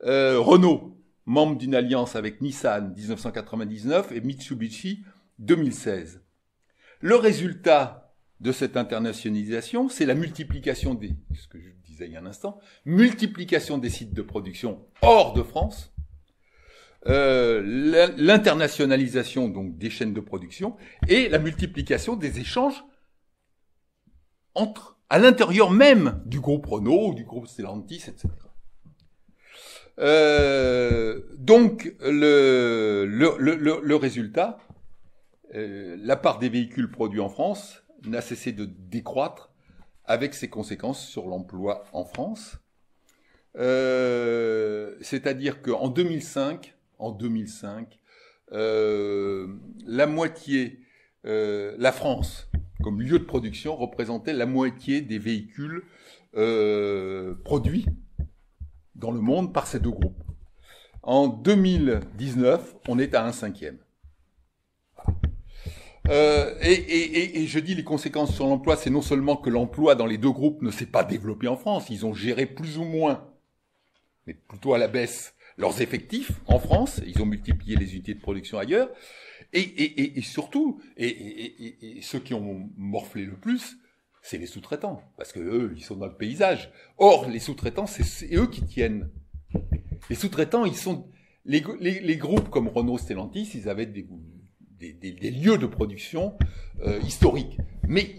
Renault, membre d'une alliance avec Nissan 1999 et Mitsubishi 2016. Le résultat de cette internationalisation, c'est la multiplication ce que je disais il y a un instant, multiplication des sites de production hors de France, l'internationalisation donc des chaînes de production et la multiplication des échanges à l'intérieur même du groupe Renault ou du groupe Stellantis, etc. Donc le résultat, la part des véhicules produits en France n'a cessé de décroître avec ses conséquences sur l'emploi en France. C'est-à-dire qu'en 2005, la France, comme lieu de production, représentait la moitié des véhicules produits dans le monde par ces deux groupes. En 2019, on est à 1/5. Et je dis les conséquences sur l'emploi, c'est non seulement que l'emploi dans les deux groupes ne s'est pas développé en France, ils ont géré plus ou moins, mais plutôt à la baisse, leurs effectifs en France, ils ont multiplié les unités de production ailleurs, et surtout, ceux qui ont morflé le plus, c'est les sous-traitants, parce que eux, ils sont dans le paysage. Or, les sous-traitants, c'est eux qui tiennent. Les sous-traitants, ils sont les groupes comme Renault, Stellantis, ils avaient des lieux de production historiques, mais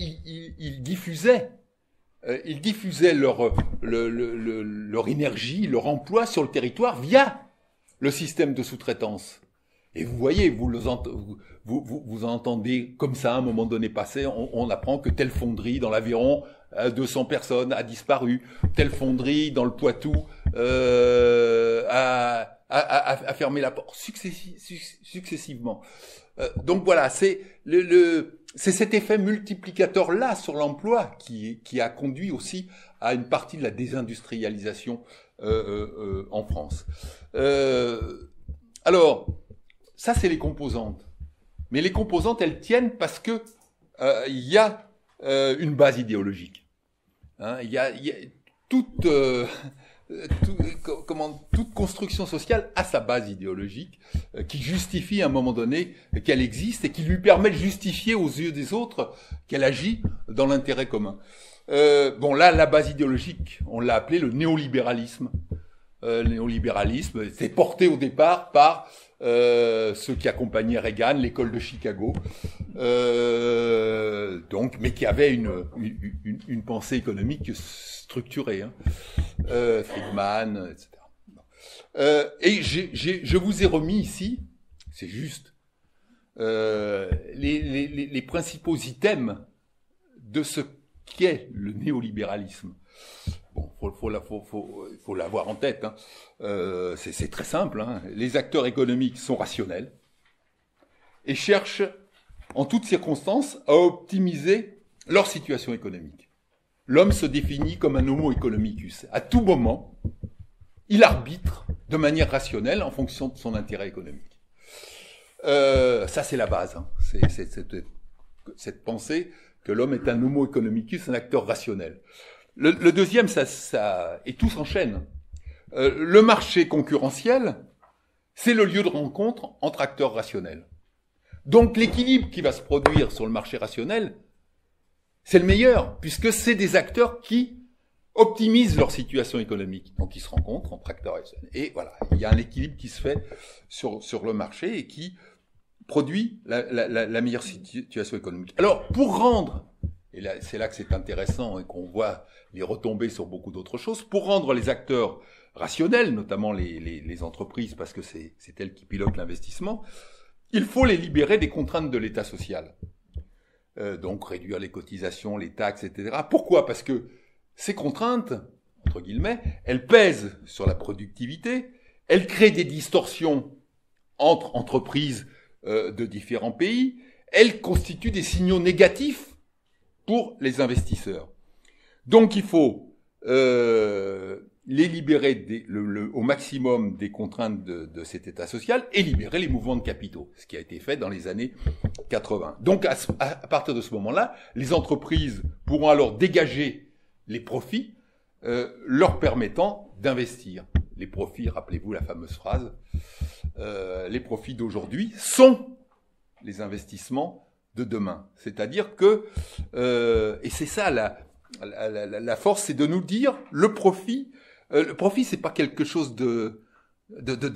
ils diffusaient leur énergie, leur emploi sur le territoire via le système de sous-traitance. Et vous voyez, vous entendez comme ça, à un moment donné passé, on apprend que telle fonderie dans l'Aveyron, 200 personnes, a disparu, telle fonderie dans le Poitou a fermé la porte successivement. Donc voilà, c'est cet effet multiplicateur là sur l'emploi qui a conduit aussi à une partie de la désindustrialisation en France. Alors ça c'est les composantes, mais les composantes elles tiennent parce que il y a une base idéologique. Hein, il y a toute construction sociale a sa base idéologique qui justifie à un moment donné qu'elle existe et qui lui permet de justifier aux yeux des autres qu'elle agit dans l'intérêt commun. Bon là, la base idéologique, on l'a appelé le néolibéralisme. Le néolibéralisme, c'est porté au départ par ceux qui accompagnaient Reagan, l'école de Chicago, donc, mais qui avait une pensée économique structurée. Hein. Friedman, etc. Et je vous ai remis ici, c'est juste, les principaux items de ce qu'est le néolibéralisme. Bon, faut l'avoir en tête. Hein. C'est très simple. Hein. Les acteurs économiques sont rationnels et cherchent, en toutes circonstances, à optimiser leur situation économique. L'homme se définit comme un homo economicus. À tout moment, il arbitre de manière rationnelle en fonction de son intérêt économique. Ça, c'est la base. Hein. C'est cette pensée que l'homme est un homo economicus, un acteur rationnel. Le deuxième, et tout s'enchaîne. Le marché concurrentiel, c'est le lieu de rencontre entre acteurs rationnels. Donc l'équilibre qui va se produire sur le marché rationnel, c'est le meilleur, puisque c'est des acteurs qui optimisent leur situation économique. Donc ils se rencontrent entre acteurs rationnels. Et voilà, il y a un équilibre qui se fait sur le marché et qui produit la meilleure situation économique. Alors, pour rendre, et là, c'est là que c'est intéressant et qu'on voit les retombées sur beaucoup d'autres choses, pour rendre les acteurs rationnels, notamment les entreprises, parce que c'est elles qui pilotent l'investissement, il faut les libérer des contraintes de l'État social. Donc réduire les cotisations, les taxes, etc. Pourquoi ? Parce que ces contraintes, entre guillemets, elles pèsent sur la productivité, elles créent des distorsions entre entreprises de différents pays, elles constituent des signaux négatifs pour les investisseurs. Donc il faut les libérer au maximum des contraintes de cet État social et libérer les mouvements de capitaux, ce qui a été fait dans les années 80. Donc à partir de ce moment-là, les entreprises pourront alors dégager les profits leur permettant d'investir. Les profits, rappelez-vous la fameuse phrase, les profits d'aujourd'hui sont les investissements de demain. C'est-à-dire que, et c'est ça la force, c'est de nous dire le profit c'est pas quelque chose de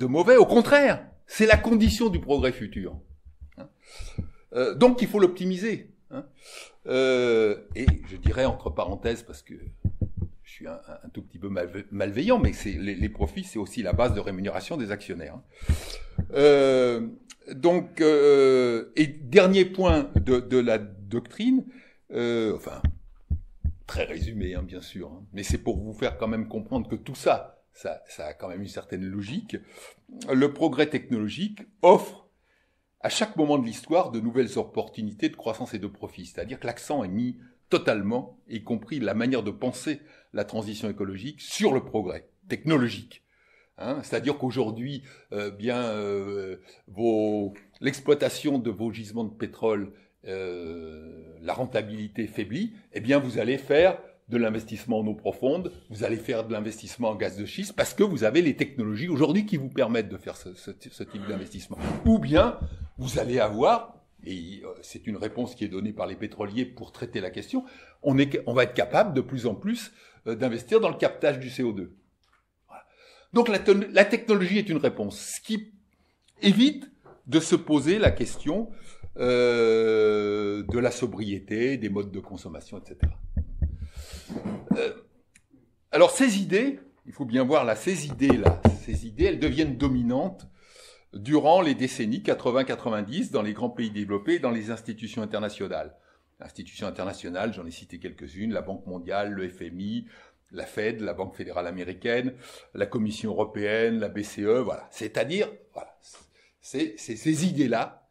mauvais, au contraire, c'est la condition du progrès futur. Donc il faut l'optimiser. Et je dirais entre parenthèses, parce que je suis un tout petit peu malveillant, mais les profits, c'est aussi la base de rémunération des actionnaires. Et dernier point de la doctrine, enfin, très résumé, bien sûr, mais c'est pour vous faire quand même comprendre que tout ça a quand même une certaine logique. Le progrès technologique offre à chaque moment de l'histoire de nouvelles opportunités de croissance et de profit. C'est-à-dire que l'accent est mis totalement, y compris la manière de penser la transition écologique, sur le progrès technologique. C'est-à-dire qu'aujourd'hui, l'exploitation de vos gisements de pétrole, la rentabilité faiblit, eh bien vous allez faire de l'investissement en eau profonde, vous allez faire de l'investissement en gaz de schiste, parce que vous avez les technologies aujourd'hui qui vous permettent de faire ce type d'investissement. Ou bien vous allez avoir, et c'est une réponse qui est donnée par les pétroliers pour traiter la question, on va être capable de plus en plus d'investir dans le captage du CO2. Voilà. Donc la technologie est une réponse, ce qui évite de se poser la question de la sobriété, des modes de consommation, etc. Alors ces idées, il faut bien voir là, ces idées, elles deviennent dominantes durant les décennies 80-90 dans les grands pays développés et dans les institutions internationales. Institutions internationales, j'en ai cité quelques-unes, la Banque mondiale, le FMI, la Fed, la Banque fédérale américaine, la Commission européenne, la BCE, voilà. C'est-à-dire, voilà, c'est ces idées-là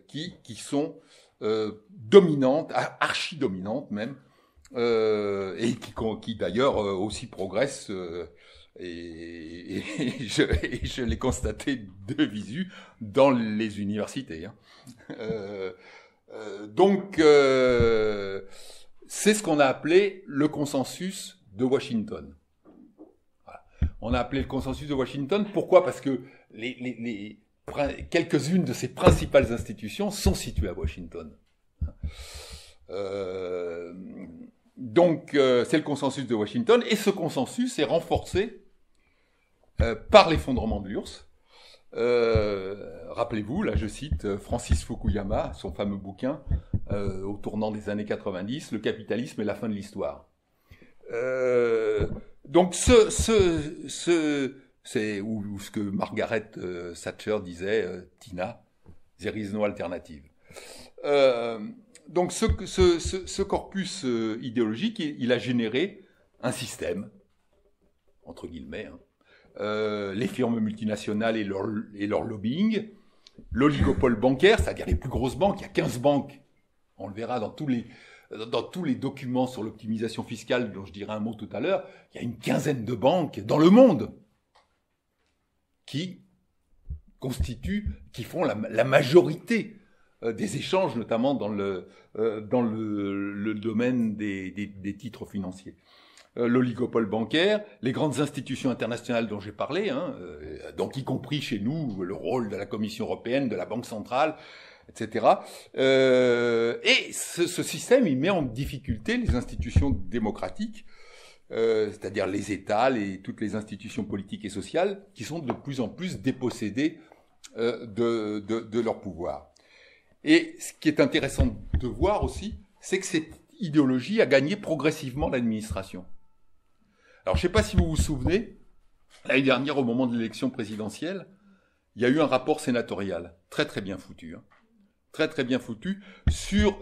qui sont dominantes, archi-dominantes même, et qui d'ailleurs aussi progressent, et je l'ai constaté de visu dans les universités. Donc, c'est ce qu'on a appelé le consensus de Washington. Voilà. On a appelé le consensus de Washington. Pourquoi ? Parce que quelques-unes de ces principales institutions sont situées à Washington. Donc, c'est le consensus de Washington, et ce consensus est renforcé par l'effondrement de l'URSS. Rappelez-vous, là je cite Francis Fukuyama, son fameux bouquin au tournant des années 90, Le capitalisme et la fin de l'histoire. Donc c'est ou ce que Margaret Thatcher disait, Tina, there is no alternative. Donc ce corpus idéologique, il a généré un système, entre guillemets, les firmes multinationales et leur lobbying, l'oligopole bancaire, c'est-à-dire les plus grosses banques, il y a 15 banques, on le verra dans tous les documents sur l'optimisation fiscale dont je dirai un mot tout à l'heure, il y a une quinzaine de banques dans le monde qui font la majorité des échanges, notamment dans le domaine des titres financiers. L'oligopole bancaire, les grandes institutions internationales dont j'ai parlé, donc y compris chez nous, le rôle de la Commission européenne, de la Banque centrale, etc. Et ce système, il met en difficulté les institutions démocratiques, c'est-à-dire les États, toutes les institutions politiques et sociales, qui sont de plus en plus dépossédées de leur pouvoir. Et ce qui est intéressant de voir aussi, c'est que cette idéologie a gagné progressivement l'administration. Alors, je ne sais pas si vous vous souvenez, l'année dernière, au moment de l'élection présidentielle, il y a eu un rapport sénatorial, très très bien foutu, très très bien foutu, sur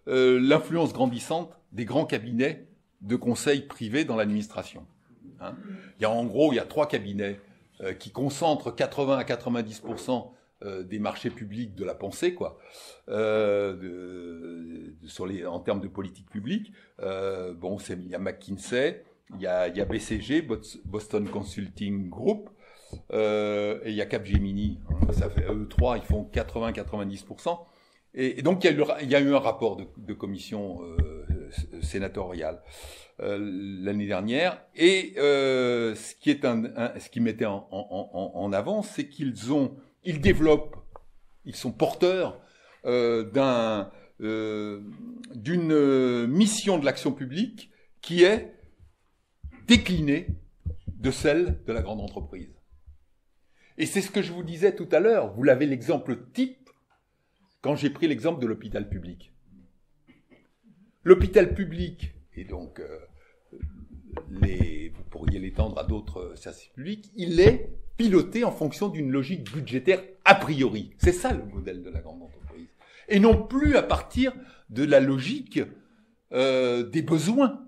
l'influence grandissante des grands cabinets de conseil privés dans l'administration. Il y a 3 cabinets qui concentrent 80 à 90% des marchés publics de la pensée, quoi, en termes de politique publique. Il y a McKinsey, il y a BCG, Boston Consulting Group, et il y a Capgemini. Ça fait eux 3, ils font 80-90%. Et donc il y a eu un rapport de commission sénatoriale l'année dernière. Et ce qui mettait en avant, c'est qu'ils développent, ils sont porteurs d'une mission de l'action publique qui est déclinée de celle de la grande entreprise. Et c'est ce que je vous disais tout à l'heure. Vous l'avez l'exemple type quand j'ai pris l'exemple de l'hôpital public. L'hôpital public, et donc vous pourriez l'étendre à d'autres services publics, il est piloté en fonction d'une logique budgétaire a priori. C'est ça le modèle de la grande entreprise. Et non plus à partir de la logique des besoins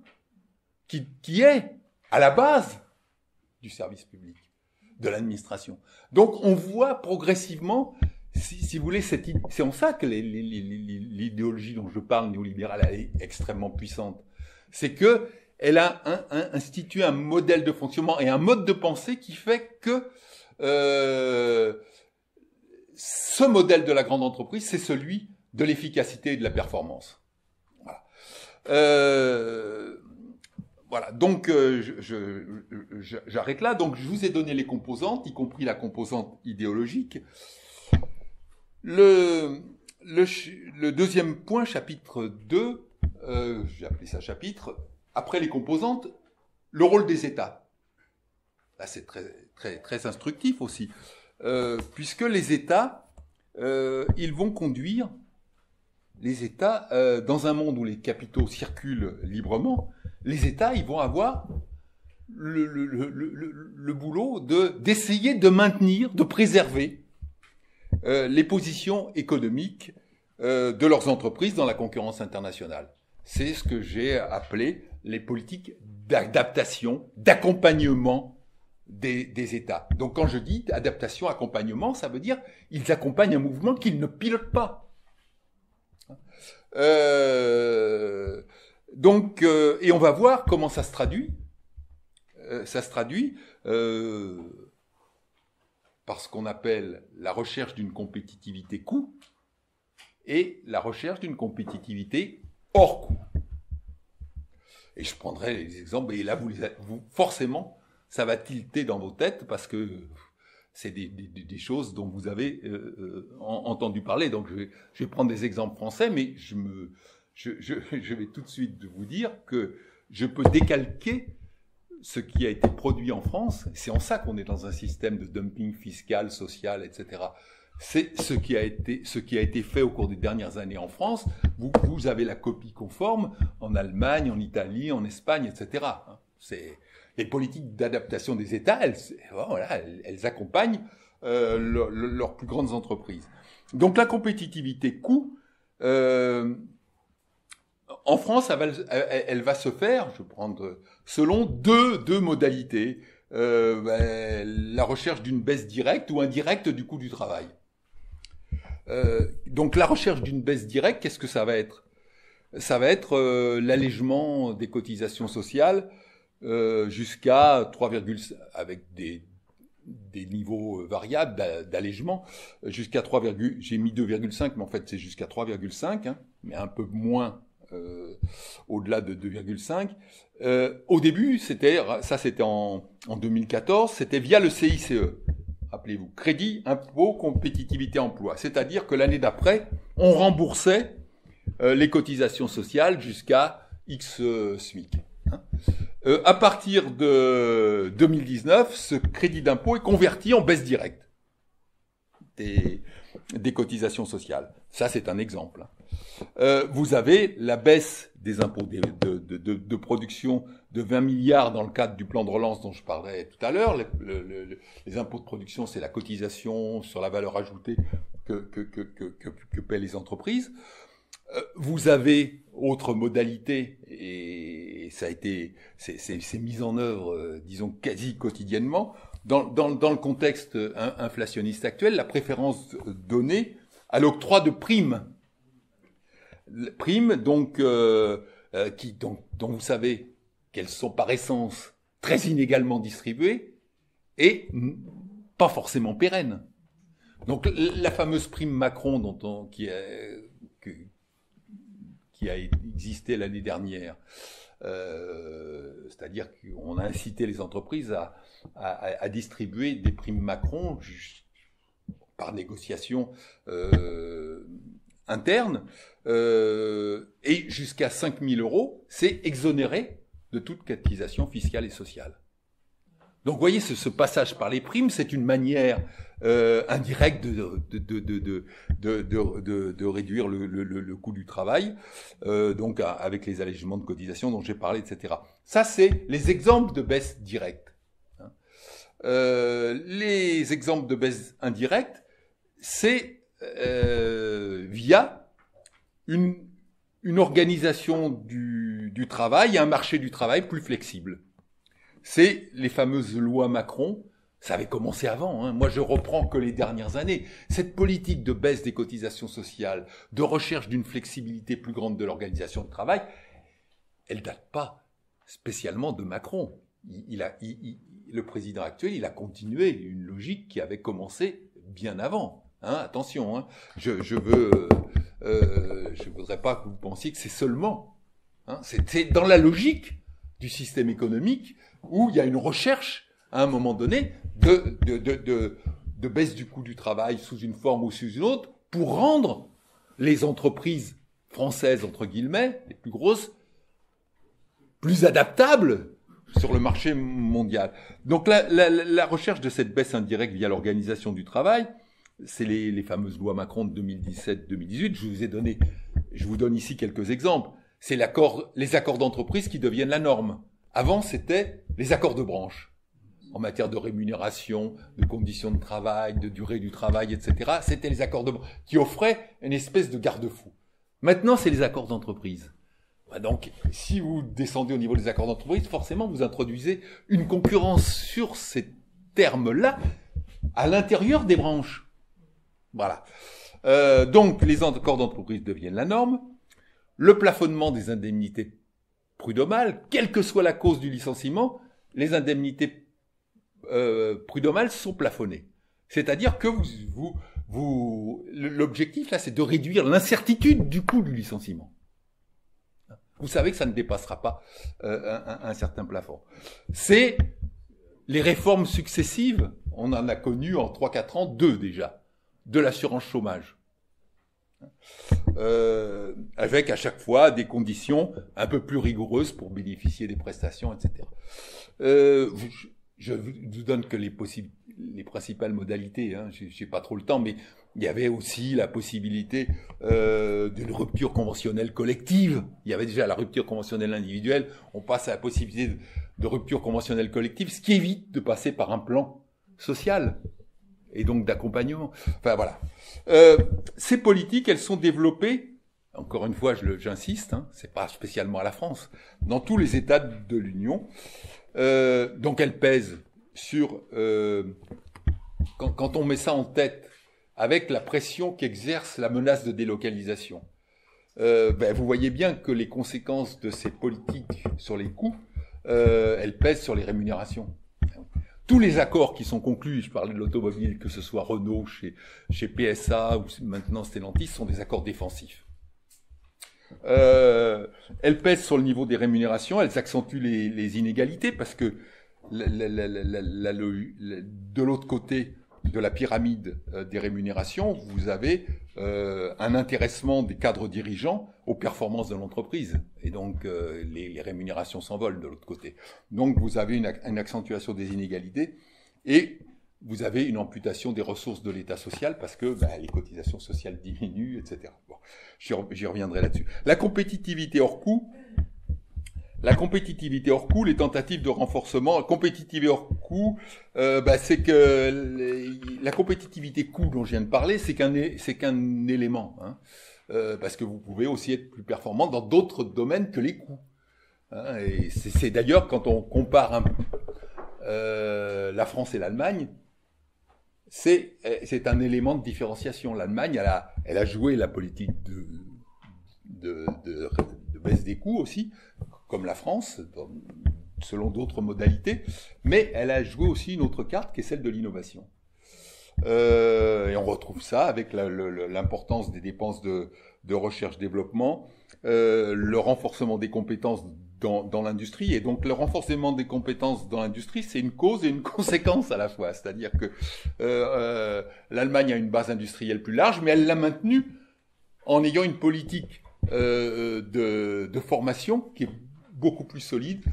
qui est à la base du service public, de l'administration. Donc on voit progressivement, si vous voulez, c'est en ça que l'idéologie dont je parle, néolibérale, elle est extrêmement puissante. C'est que elle a institué un modèle de fonctionnement et un mode de pensée qui fait que ce modèle de la grande entreprise, c'est celui de l'efficacité et de la performance. Voilà. Donc j'arrête là. Donc je vous ai donné les composantes, y compris la composante idéologique. Le deuxième point, chapitre 2, j'ai appelé ça chapitre, après les composantes, le rôle des États. Là, c'est très, très, très instructif aussi, puisque les États, ils vont conduire les États, dans un monde où les capitaux circulent librement, les États, ils vont avoir le boulot d'essayer de maintenir, de préserver les positions économiques de leurs entreprises dans la concurrence internationale. C'est ce que j'ai appelé les politiques d'adaptation, d'accompagnement des États. Donc quand je dis adaptation, accompagnement, ça veut dire ils accompagnent un mouvement qu'ils ne pilotent pas. Et on va voir comment ça se traduit. Ça se traduit par ce qu'on appelle la recherche d'une compétitivité coût et la recherche d'une compétitivité hors coût. Et je prendrai les exemples, et là, vous forcément, ça va tilter dans vos têtes parce que c'est des choses dont vous avez entendu parler. Donc, je vais prendre des exemples français, mais je vais tout de suite vous dire que je peux décalquer ce qui a été produit en France. C'est en ça qu'on est dans un système de dumping fiscal, social, etc. C'est ce qui a été fait au cours des dernières années en France. Vous avez la copie conforme en Allemagne, en Italie, en Espagne, etc. Les politiques d'adaptation des États, elles accompagnent leurs plus grandes entreprises. Donc la compétitivité coût, en France, elle va se faire, je vais prendre, selon deux modalités. La recherche d'une baisse directe ou indirecte du coût du travail. Donc la recherche d'une baisse directe, qu'est-ce que ça va être? Ça va être l'allègement des cotisations sociales jusqu'à 3, avec des niveaux variables d'allègement, jusqu'à 3, j'ai mis 2,5, mais en fait c'est jusqu'à 3,5, hein, mais un peu moins au-delà de 2,5. Au début, c'était en 2014, c'était via le CICE. Rappelez-vous, crédit, impôt, compétitivité, emploi. C'est-à-dire que l'année d'après, on remboursait les cotisations sociales jusqu'à X SMIC. Hein. À partir de 2019, ce crédit d'impôt est converti en baisse directe des cotisations sociales. Ça, c'est un exemple. Vous avez la baisse des impôts de production de 20 milliards dans le cadre du plan de relance dont je parlais tout à l'heure. Les impôts de production, c'est la cotisation sur la valeur ajoutée que paient les entreprises. Vous avez autre modalité, et ça a été, c'est mis en œuvre, disons, quasi quotidiennement, dans le contexte inflationniste actuel, la préférence donnée à l'octroi de primes. Primes, donc, dont vous savez qu'elles sont par essence très inégalement distribuées et pas forcément pérennes. Donc la fameuse prime Macron qui a existé l'année dernière, c'est-à-dire qu'on a incité les entreprises à distribuer des primes Macron par négociation interne, et jusqu'à 5 000 euros, c'est exonéré de toute cotisation fiscale et sociale. Donc, vous voyez, ce passage par les primes, c'est une manière indirecte de réduire le coût du travail, donc avec les allègements de cotisation dont j'ai parlé, etc. Ça, c'est les exemples de baisse directe. Les exemples de baisse indirecte, c'est via une organisation du travail, un marché du travail plus flexible. C'est les fameuses lois Macron. Ça avait commencé avant, hein. Moi, je reprends que les dernières années. Cette politique de baisse des cotisations sociales, de recherche d'une flexibilité plus grande de l'organisation du travail, elle date pas spécialement de Macron. Le président actuel, il a continué une logique qui avait commencé bien avant. Hein, attention, hein. Je voudrais pas que vous pensiez que c'est seulement. Hein, c'est dans la logique du système économique où il y a une recherche à un moment donné de baisse du coût du travail sous une forme ou sous une autre pour rendre les entreprises françaises, entre guillemets, les plus grosses, plus adaptables sur le marché mondial. Donc la recherche de cette baisse indirecte via l'organisation du travail, c'est les fameuses lois Macron de 2017-2018. Je vous donne ici quelques exemples. C'est les accords d'entreprise qui deviennent la norme. Avant, c'était les accords de branche. En matière de rémunération, de conditions de travail, de durée du travail, etc. C'était les accords de branche qui offraient une espèce de garde-fou. Maintenant, c'est les accords d'entreprise. Donc, si vous descendez au niveau des accords d'entreprise, forcément, vous introduisez une concurrence sur ces termes-là à l'intérieur des branches. Voilà. Donc, les accords d'entreprise deviennent la norme. Le plafonnement des indemnités prud'homales, quelle que soit la cause du licenciement, les indemnités prud'homales sont plafonnées. C'est-à-dire que l'objectif, là, c'est de réduire l'incertitude du coût du licenciement. Vous savez que ça ne dépassera pas un certain plafond. C'est les réformes successives, on en a connu en 3-4 ans, 2 déjà, de l'assurance chômage. Avec à chaque fois des conditions un peu plus rigoureuses pour bénéficier des prestations, etc. Je vous donne que les principales modalités, hein. J'ai pas trop le temps, mais il y avait aussi la possibilité d'une rupture conventionnelle collective. Il y avait déjà la rupture conventionnelle individuelle. On passe à la possibilité de rupture conventionnelle collective, ce qui évite de passer par un plan social et donc d'accompagnement. Enfin voilà. Ces politiques, elles sont développées, encore une fois, j'insiste, hein, c'est pas spécialement à la France, dans tous les États de l'Union. Donc elles pèsent sur... quand on met ça en tête, avec la pression qu'exerce la menace de délocalisation, vous voyez bien que les conséquences de ces politiques sur les coûts, elles pèsent sur les rémunérations. Tous les accords qui sont conclus, je parlais de l'automobile, que ce soit Renault, chez PSA ou maintenant Stellantis, sont des accords défensifs. Elles pèsent sur le niveau des rémunérations, elles accentuent les inégalités parce que de l'autre côté de la pyramide des rémunérations, vous avez un intéressement des cadres dirigeants aux performances de l'entreprise. Et donc, les rémunérations s'envolent de l'autre côté. Donc, vous avez une accentuation des inégalités et vous avez une amputation des ressources de l'État social parce que les cotisations sociales diminuent, etc. Bon, j'y reviendrai là-dessus. La compétitivité hors coût, les tentatives de renforcement, la compétitivité hors coût, c'est que la compétitivité coût dont je viens de parler, c'est qu'un élément, hein, parce que vous pouvez aussi être plus performant dans d'autres domaines que les coûts. Hein, et c'est d'ailleurs quand on compare la France et l'Allemagne, c'est un élément de différenciation. L'Allemagne, elle a joué la politique de baisse des coûts aussi, comme la France, selon d'autres modalités, mais elle a joué aussi une autre carte qui est celle de l'innovation. Et on retrouve ça avec l'importance des dépenses de recherche-développement, le renforcement des compétences dans l'industrie. Et donc le renforcement des compétences dans l'industrie, c'est une cause et une conséquence à la fois. C'est-à-dire que l'Allemagne a une base industrielle plus large, mais elle l'a maintenue en ayant une politique de formation qui est beaucoup plus solide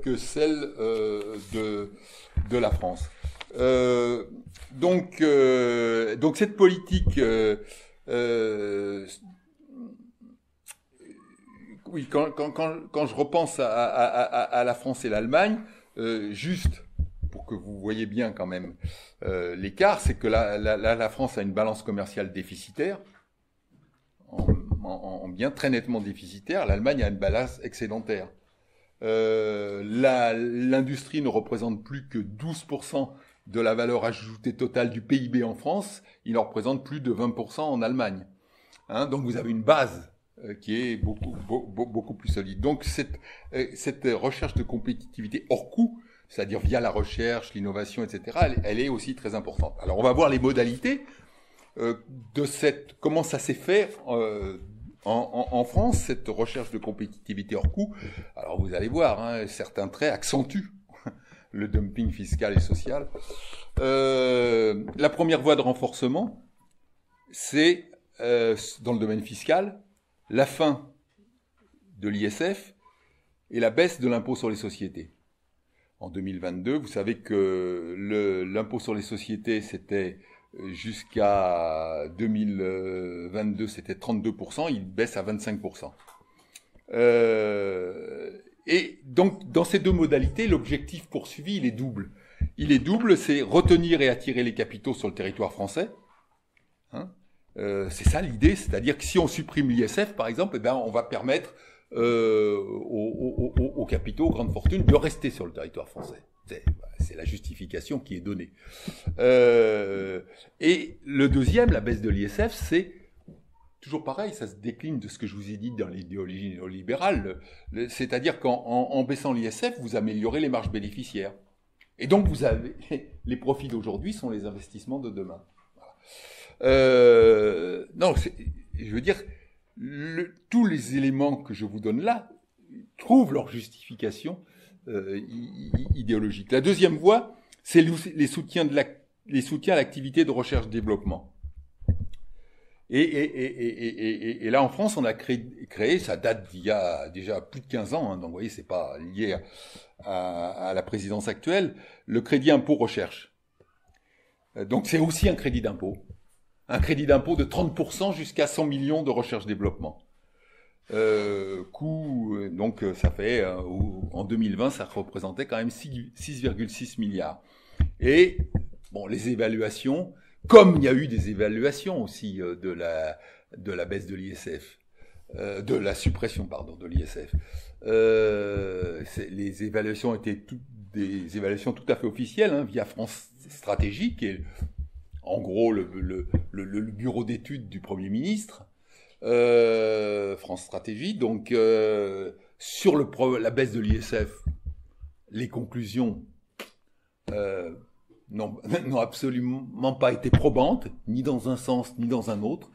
que celle de la France. Donc cette politique, oui, quand je repense à la France et l'Allemagne, juste pour que vous voyez bien quand même l'écart, c'est que la France a une balance commerciale déficitaire, en bien très nettement déficitaire. L'Allemagne a une balance excédentaire. L'industrie ne représente plus que 12% de la valeur ajoutée totale du PIB en France. Il en représente plus de 20% en Allemagne. Hein, donc vous avez une base qui est beaucoup plus solide. Donc cette recherche de compétitivité hors coût, c'est-à-dire via la recherche, l'innovation, etc., elle est aussi très importante. Alors on va voir les modalités comment ça s'est fait en France, cette recherche de compétitivité hors coût. Alors vous allez voir, hein, certains traits accentuent le dumping fiscal et social. La première voie de renforcement, c'est dans le domaine fiscal, la fin de l'ISF et la baisse de l'impôt sur les sociétés. En 2022, vous savez que l'impôt sur les sociétés, c'était jusqu'à 2022, c'était 32%, il baisse à 25%. Et donc, dans ces deux modalités, l'objectif poursuivi, il est double. C'est retenir et attirer les capitaux sur le territoire français. Hein, c'est ça l'idée, c'est-à-dire que si on supprime l'ISF, par exemple, on va permettre aux capitaux, aux grandes fortunes, de rester sur le territoire français. C'est la justification qui est donnée. Et le deuxième, la baisse de l'ISF, c'est toujours pareil, ça se décline de ce que je vous ai dit dans l'idéologie néolibérale, c'est-à-dire qu'en baissant l'ISF, vous améliorez les marges bénéficiaires. Et donc, les profits d'aujourd'hui sont les investissements de demain. Voilà. Non, je veux dire, tous les éléments que je vous donne là trouvent leur justification idéologique. La deuxième voie, c'est les soutiens à l'activité de recherche-développement. Et là, en France, on a créé, ça date d'il y a déjà plus de 15 ans, hein, donc vous voyez, c'est pas lié à la présidence actuelle, le crédit impôt recherche. Donc c'est aussi un crédit d'impôt de 30% jusqu'à 100 millions de recherche-développement. Donc ça fait, en 2020, ça représentait quand même 6,6 milliards. Et bon, les évaluations, comme il y a eu des évaluations aussi de la baisse de l'ISF, de la suppression, pardon, de l'ISF, les évaluations étaient des évaluations tout à fait officielles, hein, via France Stratégie, qui est en gros le bureau d'études du Premier ministre. France Stratégie, donc sur la baisse de l'ISF, les conclusions n'ont absolument pas été probantes, ni dans un sens ni dans un autre.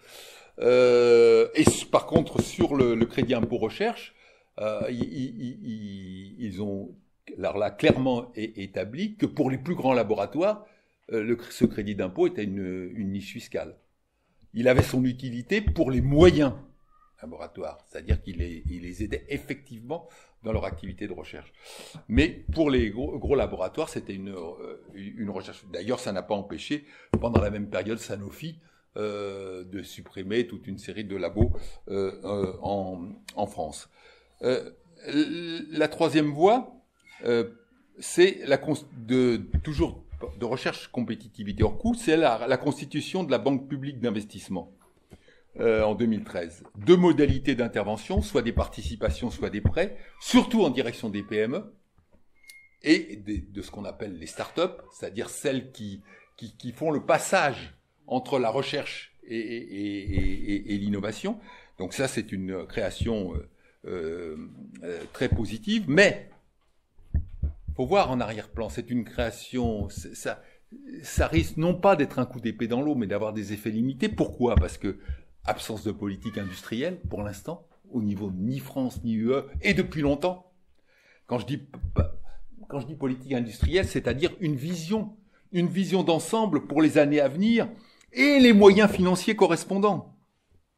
Et par contre, sur le crédit impôt recherche, ils ont alors là clairement établi que pour les plus grands laboratoires, ce crédit d'impôt était une niche fiscale. Il avait son utilité pour les moyens laboratoires, c'est-à-dire qu'il les aidait effectivement dans leur activité de recherche. Mais pour les gros laboratoires, c'était une recherche. D'ailleurs, ça n'a pas empêché, pendant la même période, Sanofi de supprimer toute une série de labos en France. La troisième voie, c'est toujours de recherche compétitivité hors coût, c'est la constitution de la Banque publique d'investissement en 2013. Deux modalités d'intervention, soit des participations, soit des prêts, surtout en direction des PME et de ce qu'on appelle les start-up, c'est-à-dire celles qui font le passage entre la recherche et l'innovation. Donc ça, c'est une création très positive, mais faut voir en arrière-plan, c'est une création, ça risque non pas d'être un coup d'épée dans l'eau, mais d'avoir des effets limités. Pourquoi ? Parce que absence de politique industrielle, pour l'instant, au niveau ni France ni UE, et depuis longtemps. Quand je dis politique industrielle, c'est-à-dire une vision d'ensemble pour les années à venir, et les moyens financiers correspondants.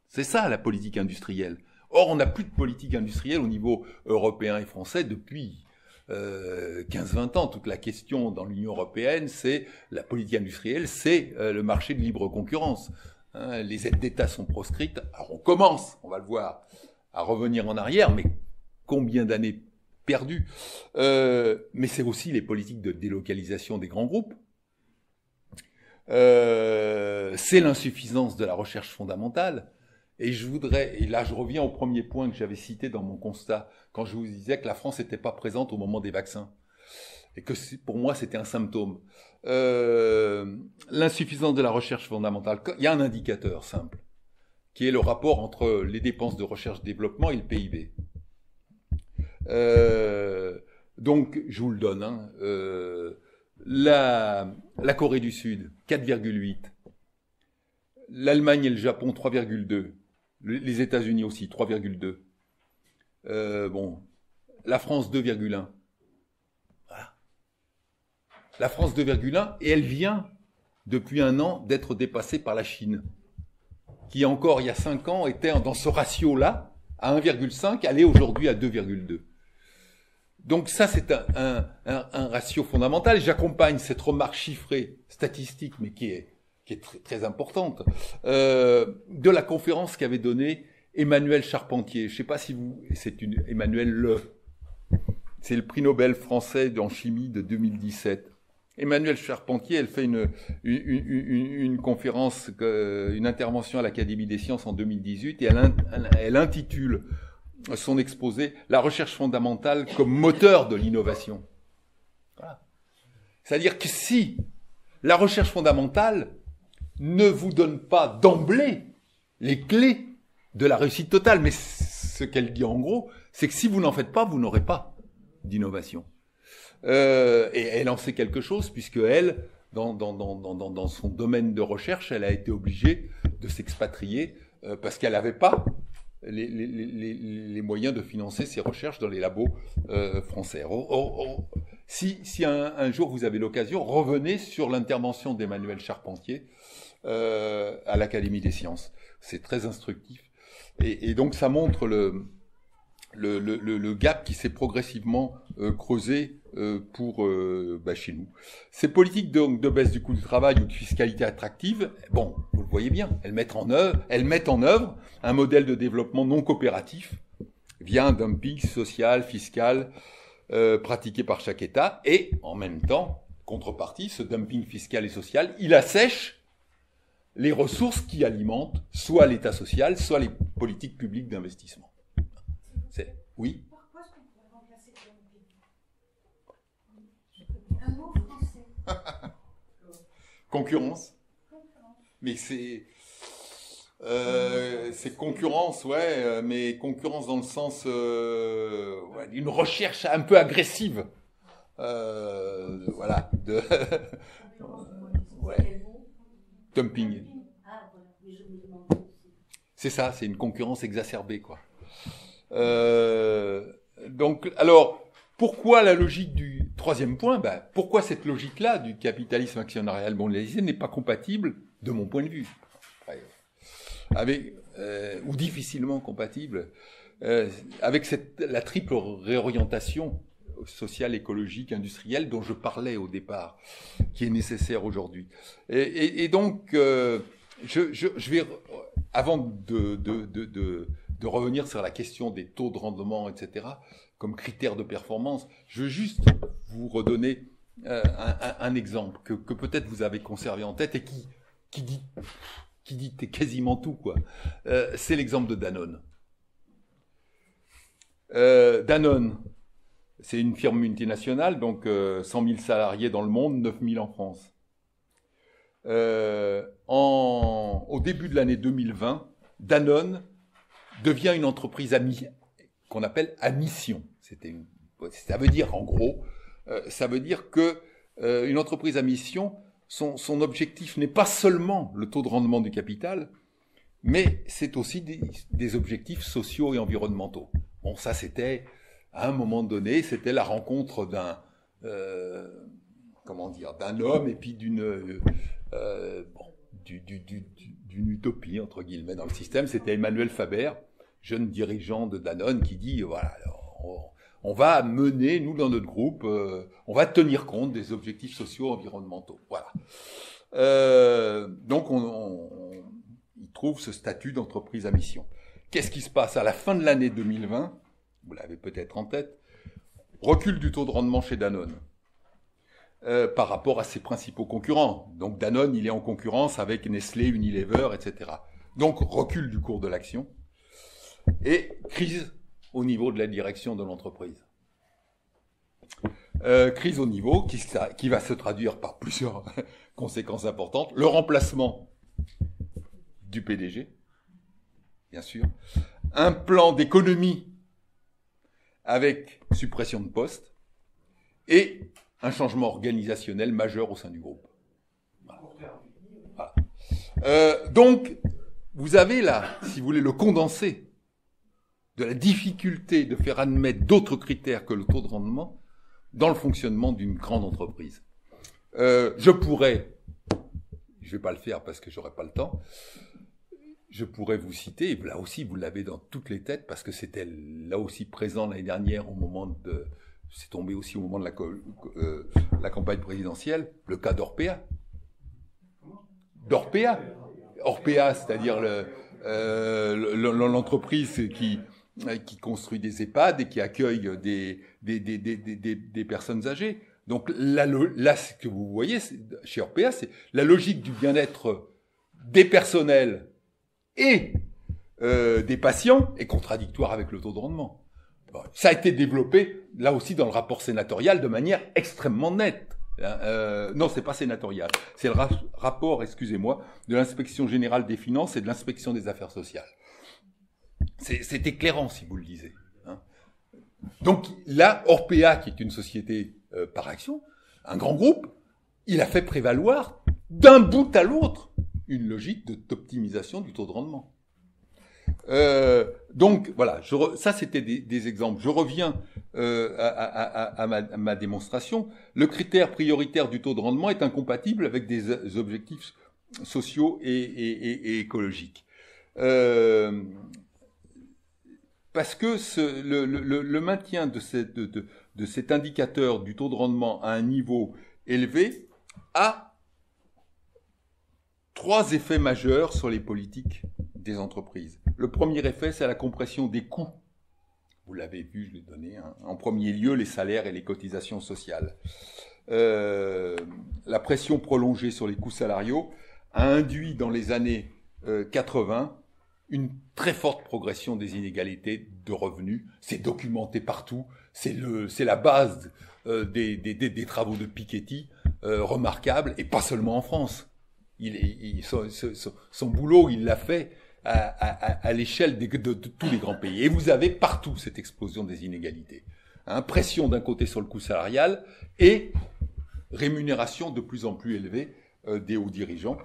C'est ça, la politique industrielle. Or, on n'a plus de politique industrielle au niveau européen et français depuis 15-20 ans. Toute la question dans l'Union européenne, c'est la politique industrielle, c'est le marché de libre concurrence. Hein, les aides d'État sont proscrites. Alors on commence, on va le voir, à revenir en arrière, mais combien d'années perdues. Mais c'est aussi les politiques de délocalisation des grands groupes. C'est l'insuffisance de la recherche fondamentale. Et là je reviens au premier point que j'avais cité dans mon constat, quand je vous disais que la France n'était pas présente au moment des vaccins. Et que pour moi c'était un symptôme. L'insuffisance de la recherche fondamentale. Il y a un indicateur simple, qui est le rapport entre les dépenses de recherche-développement et le PIB. Donc, je vous le donne. Hein, la Corée du Sud, 4,8. L'Allemagne et le Japon, 3,2. Les États-Unis aussi, 3,2. La France, 2,1. Voilà. La France, 2,1, et elle vient, depuis un an, d'être dépassée par la Chine, qui encore, il y a 5 ans, était dans ce ratio-là, à 1,5, elle est aujourd'hui à 2,2. Donc ça, c'est un ratio fondamental. J'accompagne cette remarque chiffrée, statistique, mais qui est très, très importante, de la conférence qu'avait donnée Emmanuel Charpentier. Je ne sais pas si Emmanuel c'est le prix Nobel français en chimie de 2017. Emmanuel Charpentier, elle fait une conférence, une intervention à l'Académie des sciences en 2018, et elle intitule son exposé « La recherche fondamentale comme moteur de l'innovation ». Voilà. C'est-à-dire que si la recherche fondamentale ne vous donne pas d'emblée les clés de la réussite totale, mais ce qu'elle dit en gros, c'est que si vous n'en faites pas, vous n'aurez pas d'innovation. Et elle en sait quelque chose, puisque elle, dans son domaine de recherche, elle a été obligée de s'expatrier parce qu'elle n'avait pas les moyens de financer ses recherches dans les labos français. Si un jour vous avez l'occasion, revenez sur l'intervention d'Emmanuel Charpentier à l'Académie des sciences. C'est très instructif. Et donc ça montre le gap qui s'est progressivement creusé chez nous. Ces politiques de baisse du coût du travail ou de fiscalité attractive, bon, vous le voyez bien, elles mettent en œuvre un modèle de développement non coopératif via un dumping social, fiscal pratiqué par chaque État, et en même temps, contrepartie, ce dumping fiscal et social, il assèche les ressources qui alimentent soit l'État social, soit les politiques publiques d'investissement. Oui. Pourquoi est-ce qu'on pourrait remplacer dumping? Un mot français. Concurrence. Mais c'est concurrence, ouais, mais concurrence dans le sens d'une recherche un peu agressive. Voilà. Ouais. Dumping. C'est ça, c'est une concurrence exacerbée, quoi. Donc, alors, pourquoi la logique du troisième point? Pourquoi cette logique-là du capitalisme actionnarial mondialisé n'est pas compatible, de mon point de vue, avec ou difficilement compatible avec la triple réorientation sociale, écologique, industrielle dont je parlais au départ, qui est nécessaire aujourd'hui. Et donc, je vais, avant de revenir sur la question des taux de rendement, etc., comme critère de performance, je veux juste vous redonner un exemple que peut-être vous avez conservé en tête et qui dit quasiment tout, quoi. C'est l'exemple de Danone. Danone, c'est une firme multinationale, donc 100 000 salariés dans le monde, 9 000 en France. Au début de l'année 2020, Danone devient une entreprise qu'on appelle à mission. Ça veut dire, en gros, ça veut dire que une entreprise à mission, son objectif n'est pas seulement le taux de rendement du capital, mais c'est aussi des objectifs sociaux et environnementaux. Bon, ça, c'était, à un moment donné, c'était la rencontre d'un homme et puis d'une utopie, entre guillemets, dans le système. C'était Emmanuel Faber, jeune dirigeant de Danone, qui dit, voilà, on va mener, nous, dans notre groupe, on va tenir compte des objectifs sociaux environnementaux. Voilà. Donc, il trouve ce statut d'entreprise à mission. Qu'est-ce qui se passe à la fin de l'année 2020? Vous l'avez peut-être en tête. Recul du taux de rendement chez Danone par rapport à ses principaux concurrents. Donc, Danone, il est en concurrence avec Nestlé, Unilever, etc. Donc, recul du cours de l'action et crise au niveau de la direction de l'entreprise. Crise au niveau qui va se traduire par plusieurs conséquences importantes. Le remplacement du PDG, bien sûr. Un plan d'économie avec suppression de postes et un changement organisationnel majeur au sein du groupe. Voilà. Donc, vous avez là, si vous voulez, le condensé de la difficulté de faire admettre d'autres critères que le taux de rendement dans le fonctionnement d'une grande entreprise. Je vais pas le faire parce que j'aurai pas le temps, je pourrais vous citer, et là aussi vous l'avez dans toutes les têtes, parce que c'était là aussi présent l'année dernière c'est tombé aussi au moment de la campagne présidentielle, le cas d'Orpea. Orpea, c'est-à-dire l'entreprise qui construit des EHPAD et qui accueille des personnes âgées. Donc là, ce que vous voyez chez Orpea, c'est la logique du bien-être des personnels et des patients est contradictoire avec le taux de rendement. Bon, ça a été développé, là aussi, dans le rapport sénatorial de manière extrêmement nette. Non, c'est pas sénatorial. C'est le rapport, excusez-moi, de l'Inspection générale des finances et de l'Inspection des affaires sociales. C'est éclairant, si vous le lisez. Hein. Donc là, Orpea, qui est une société par action, un grand groupe, il a fait prévaloir d'un bout à l'autre une logique d'optimisation du taux de rendement. Donc voilà, ça c'était des exemples. Je reviens à ma démonstration. Le critère prioritaire du taux de rendement est incompatible avec des objectifs sociaux et écologiques. parce que le maintien de cet indicateur du taux de rendement à un niveau élevé a 3 effets majeurs sur les politiques des entreprises. Le premier effet, c'est la compression des coûts. Vous l'avez vu, je l'ai donné. Hein. En premier lieu, les salaires et les cotisations sociales. La pression prolongée sur les coûts salariaux a induit dans les années 80 une très forte progression des inégalités de revenus. C'est documenté partout. C'est la base des travaux de Piketty, remarquable, et pas seulement en France. Son boulot, il l'a fait à l'échelle de tous les grands pays. Et vous avez partout cette explosion des inégalités. Hein, pression d'un côté sur le coût salarial et rémunération de plus en plus élevée des hauts dirigeants.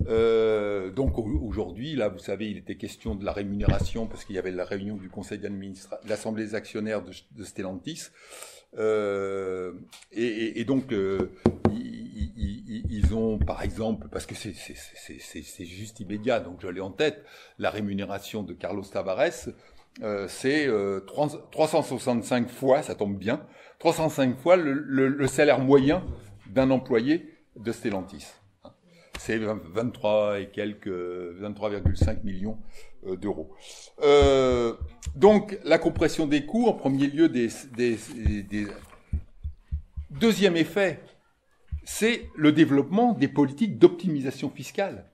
Donc aujourd'hui, là, vous savez, il était question de la rémunération parce qu'il y avait la réunion du conseil d'administration, de l'assemblée des actionnaires de Stellantis. Et donc, ils ont, par exemple, parce que c'est juste immédiat, donc je l'ai en tête, la rémunération de Carlos Tavares, c'est 365 fois, ça tombe bien, 305 fois le salaire moyen d'un employé de Stellantis. C'est 23,5 millions d'euros. Donc, la compression des coûts, en premier lieu, Deuxième effet, c'est le développement des politiques d'optimisation fiscale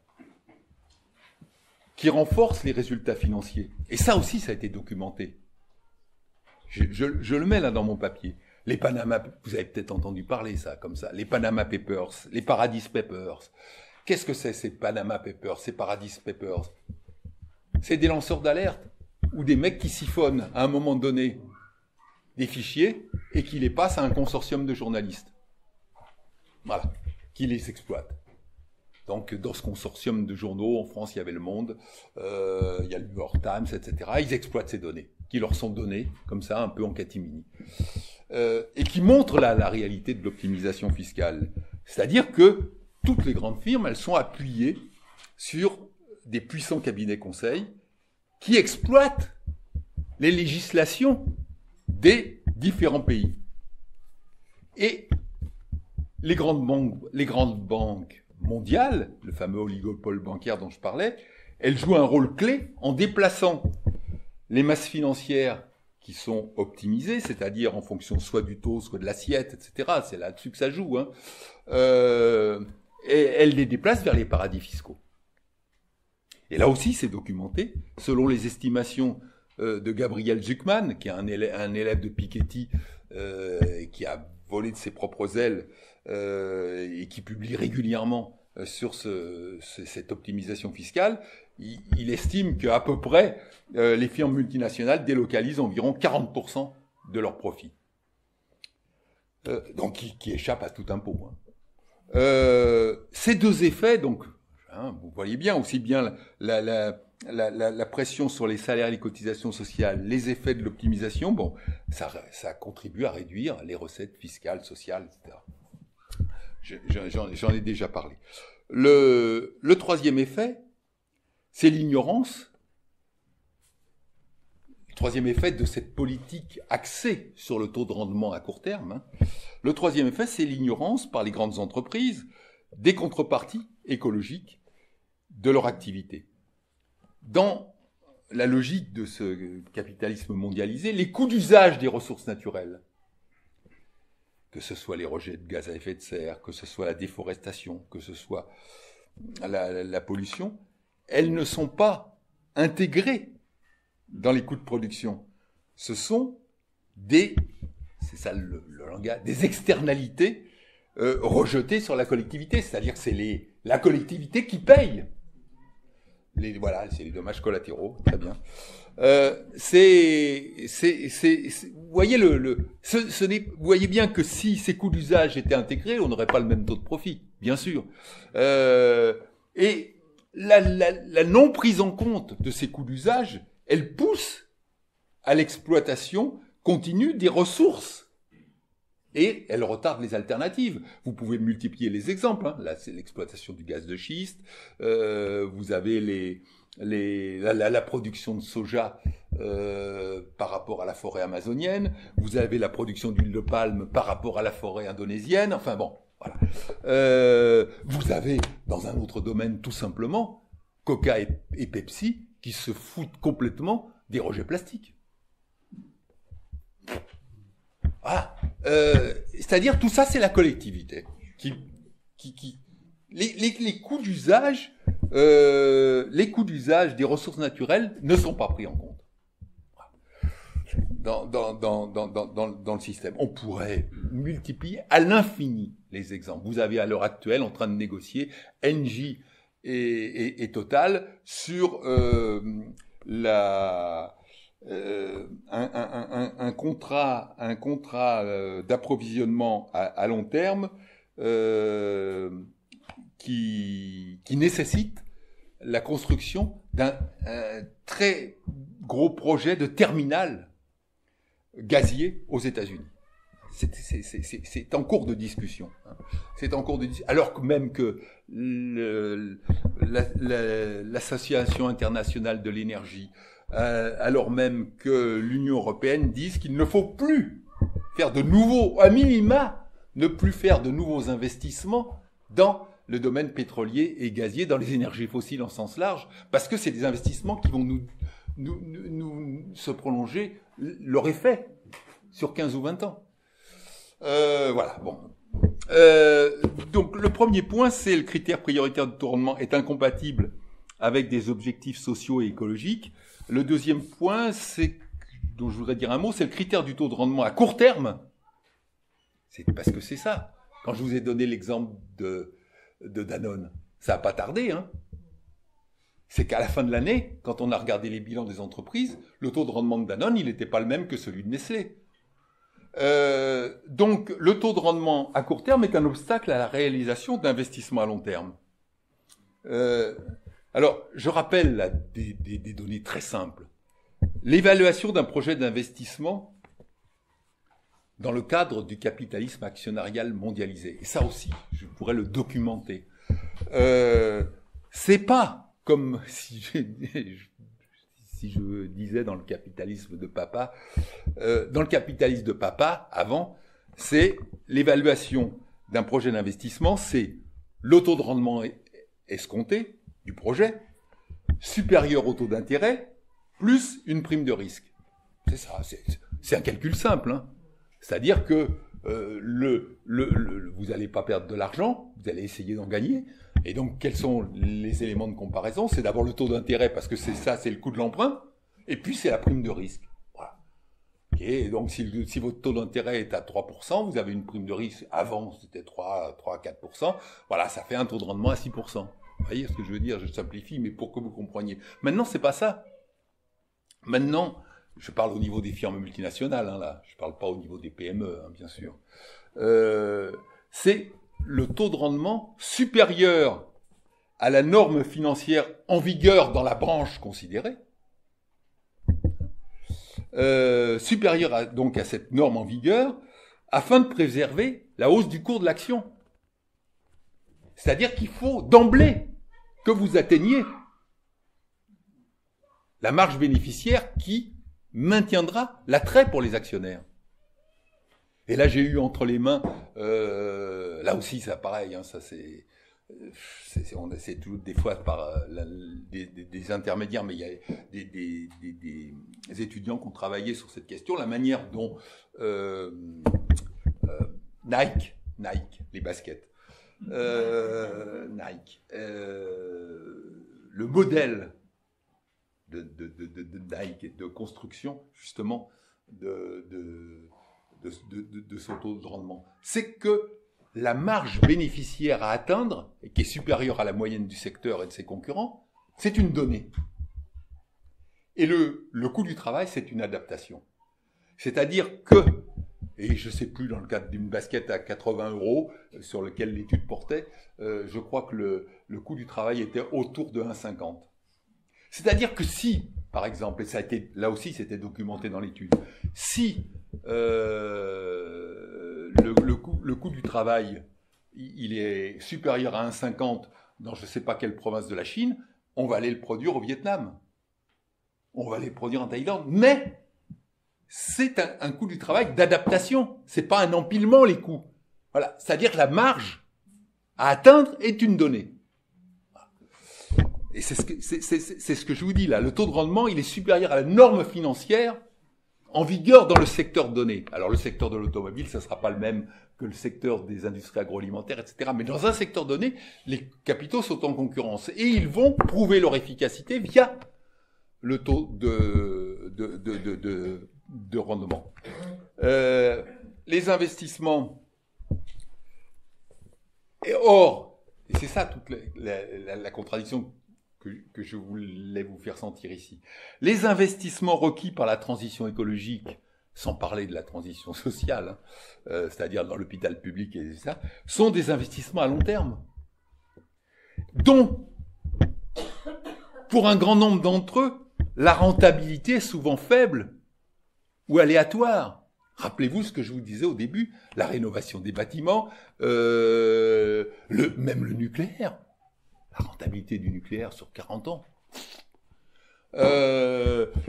qui renforcent les résultats financiers. Et ça aussi, ça a été documenté. Je le mets là dans mon papier. Les Panama, vous avez peut-être entendu parler ça, comme ça. Les Panama Papers, les Paradise Papers. Qu'est-ce que c'est, ces Panama Papers, ces Paradise Papers? C'est des lanceurs d'alerte ou des mecs qui siphonnent à un moment donné des fichiers et qui les passent à un consortium de journalistes. Voilà, qui les exploitent. Donc, dans ce consortium de journaux, en France, il y avait Le Monde, il y a le New York Times, etc. Ils exploitent ces données, qui leur sont données, comme ça, un peu en catimini. Et qui montrent la réalité de l'optimisation fiscale. C'est-à-dire que toutes les grandes firmes, elles sont appuyées sur des puissants cabinets conseils qui exploitent les législations des différents pays. Et les grandes banques mondiales, le fameux oligopole bancaire dont je parlais, elles jouent un rôle clé en déplaçant les masses financières qui sont optimisées, c'est-à-dire en fonction soit du taux, soit de l'assiette, etc. C'est là-dessus que ça joue. Hein. Et elles les déplacent vers les paradis fiscaux. Et là aussi, c'est documenté. Selon les estimations de Gabriel Zucman, qui est un élève de Piketty, qui a volé de ses propres ailes et qui publie régulièrement sur cette optimisation fiscale, il estime qu'à peu près les firmes multinationales délocalisent environ 40% de leurs profits. Donc qui échappent à tout impôt. Hein. Ces deux effets, donc, hein, vous voyez bien, aussi bien la pression sur les salaires et les cotisations sociales, les effets de l'optimisation, bon, ça contribue à réduire les recettes fiscales, sociales, etc. J'en ai déjà parlé. Le troisième effet, c'est l'ignorance. Le troisième effet de cette politique axée sur le taux de rendement à court terme, hein. Le troisième effet, c'est l'ignorance par les grandes entreprises des contreparties écologiques de leur activité. Dans la logique de ce capitalisme mondialisé, les coûts d'usage des ressources naturelles, que ce soit les rejets de gaz à effet de serre, que ce soit la déforestation, que ce soit la pollution, elles ne sont pas intégrées dans les coûts de production. Ce sont c'est ça le langage, des externalités rejetées sur la collectivité, c'est-à-dire que c'est la collectivité qui paye. Voilà, c'est les dommages collatéraux, très bien. Vous voyez vous voyez bien que si ces coûts d'usage étaient intégrés, on n'aurait pas le même taux de profit, bien sûr. Et la non prise en compte de ces coûts d'usage, elle pousse à l'exploitation continue des ressources. Et elle retarde les alternatives. Vous pouvez multiplier les exemples. Hein. Là, c'est l'exploitation du gaz de schiste. Vous avez la production de soja par rapport à la forêt amazonienne, vous avez la production d'huile de palme par rapport à la forêt indonésienne, enfin bon, voilà. Vous avez, dans un autre domaine, tout simplement, Coca et Pepsi qui se foutent complètement des rejets plastiques. Ah, c'est-à-dire tout ça, c'est la collectivité les coûts d'usage, des ressources naturelles ne sont pas pris en compte dans le système. On pourrait multiplier à l'infini les exemples. Vous avez à l'heure actuelle en train de négocier Engie et Total sur un contrat d'approvisionnement à long terme qui nécessite la construction d'un très gros projet de terminal gazier aux États-Unis. C'est en cours de discussion. C'est en cours de discussion. Alors que même que l'Association internationale de l'énergie, alors même que l'Union européenne disent qu'il ne faut plus faire de nouveaux, à minima, ne plus faire de nouveaux investissements dans le domaine pétrolier et gazier, dans les énergies fossiles en sens large, parce que c'est des investissements qui vont nous se prolonger leur effet sur 15 ou 20 ans. Voilà, bon. Donc le premier point, c'est le critère prioritaire de taux de rendement est incompatible avec des objectifs sociaux et écologiques. Le deuxième point, dont je voudrais dire un mot, c'est le critère du taux de rendement à court terme. C'est parce que c'est ça. Quand je vous ai donné l'exemple de Danone, ça n'a pas tardé, hein. C'est qu'à la fin de l'année, quand on a regardé les bilans des entreprises, le taux de rendement de Danone, il n'était pas le même que celui de Nestlé. Donc, le taux de rendement à court terme est un obstacle à la réalisation d'investissements à long terme. Alors, je rappelle là, des données très simples. L'évaluation d'un projet d'investissement dans le cadre du capitalisme actionnarial mondialisé. Et ça aussi, je pourrais le documenter. C'est pas comme si je disais dans le capitalisme de papa. Dans le capitalisme de papa, avant, c'est l'évaluation d'un projet d'investissement, c'est le taux de rendement escompté du projet, supérieur au taux d'intérêt, plus une prime de risque. C'est ça, c'est un calcul simple, hein. C'est-à-dire que vous n'allez pas perdre de l'argent, vous allez essayer d'en gagner. Et donc, quels sont les éléments de comparaison? C'est d'abord le taux d'intérêt, parce que c'est le coût de l'emprunt, et puis c'est la prime de risque. Voilà. Et donc, si votre taux d'intérêt est à 3%, vous avez une prime de risque, avant c'était 3 à 4%, voilà, ça fait un taux de rendement à 6%. Vous voyez ce que je veux dire? Je simplifie, mais pour que vous compreniez. Maintenant, c'est pas ça. Maintenant, je parle au niveau des firmes multinationales, hein, là. Je parle pas au niveau des PME, hein, bien sûr. C'est le taux de rendement supérieur à la norme financière en vigueur dans la branche considérée, supérieur donc à cette norme en vigueur, afin de préserver la hausse du cours de l'action. C'est-à-dire qu'il faut d'emblée que vous atteigniez la marge bénéficiaire qui maintiendra l'attrait pour les actionnaire. Et là, j'ai eu entre les mains, là aussi, ça pareil, hein, ça c'est toujours des fois par des intermédiaires, mais il y a des étudiants qui ont travaillé sur cette question, la manière dont Nike, les baskets, Nike, le modèle de Nike, de construction, justement, de son taux de rendement. C'est que la marge bénéficiaire à atteindre, et qui est supérieure à la moyenne du secteur et de ses concurrents, c'est une donnée. Et le coût du travail, c'est une adaptation. C'est-à-dire que, et je ne sais plus, dans le cadre d'une basket à 80 € sur lequel l'étude portait, je crois que le coût du travail était autour de 1,50. C'est-à-dire que si, par exemple, et ça a été, là aussi c'était documenté dans l'étude, si le coût du travail il est supérieur à 1,50 dans je ne sais pas quelle province de la Chine, on va aller le produire au Vietnam. On va aller le produire en Thaïlande. Mais c'est un coût du travail d'adaptation. C'est pas un empilement, les coûts. Voilà. C'est-à-dire que la marge à atteindre est une donnée. Et c'est ce que je vous dis là. Le taux de rendement, il est supérieur à la norme financière en vigueur dans le secteur donné. Alors le secteur de l'automobile, ça ne sera pas le même que le secteur des industries agroalimentaires, etc. Mais dans un secteur donné, les capitaux sont en concurrence. Et ils vont prouver leur efficacité via le taux de rendement. Les investissements. Et c'est ça toute la contradiction que je voulais vous faire sentir ici. Les investissements requis par la transition écologique, sans parler de la transition sociale, c'est-à-dire dans l'hôpital public et ça, sont des investissements à long terme, dont, pour un grand nombre d'entre eux, la rentabilité est souvent faible ou aléatoire. Rappelez-vous ce que je vous disais au début, la rénovation des bâtiments, même le nucléaire. La rentabilité du nucléaire sur 40 ans.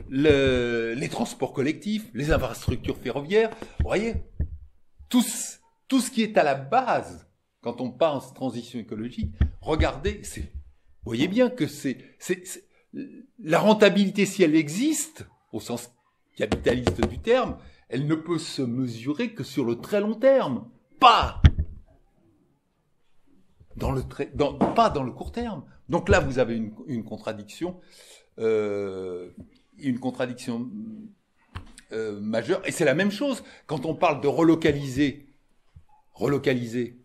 Les transports collectifs, les infrastructures ferroviaires. Vous voyez, tout ce qui est à la base, quand on parle de transition écologique, regardez, vous voyez bien que la rentabilité, si elle existe, au sens capitaliste du terme, elle ne peut se mesurer que sur le très long terme. Pas dans le court terme. Donc là, vous avez une contradiction, majeure. Et c'est la même chose quand on parle de relocaliser. Regardez,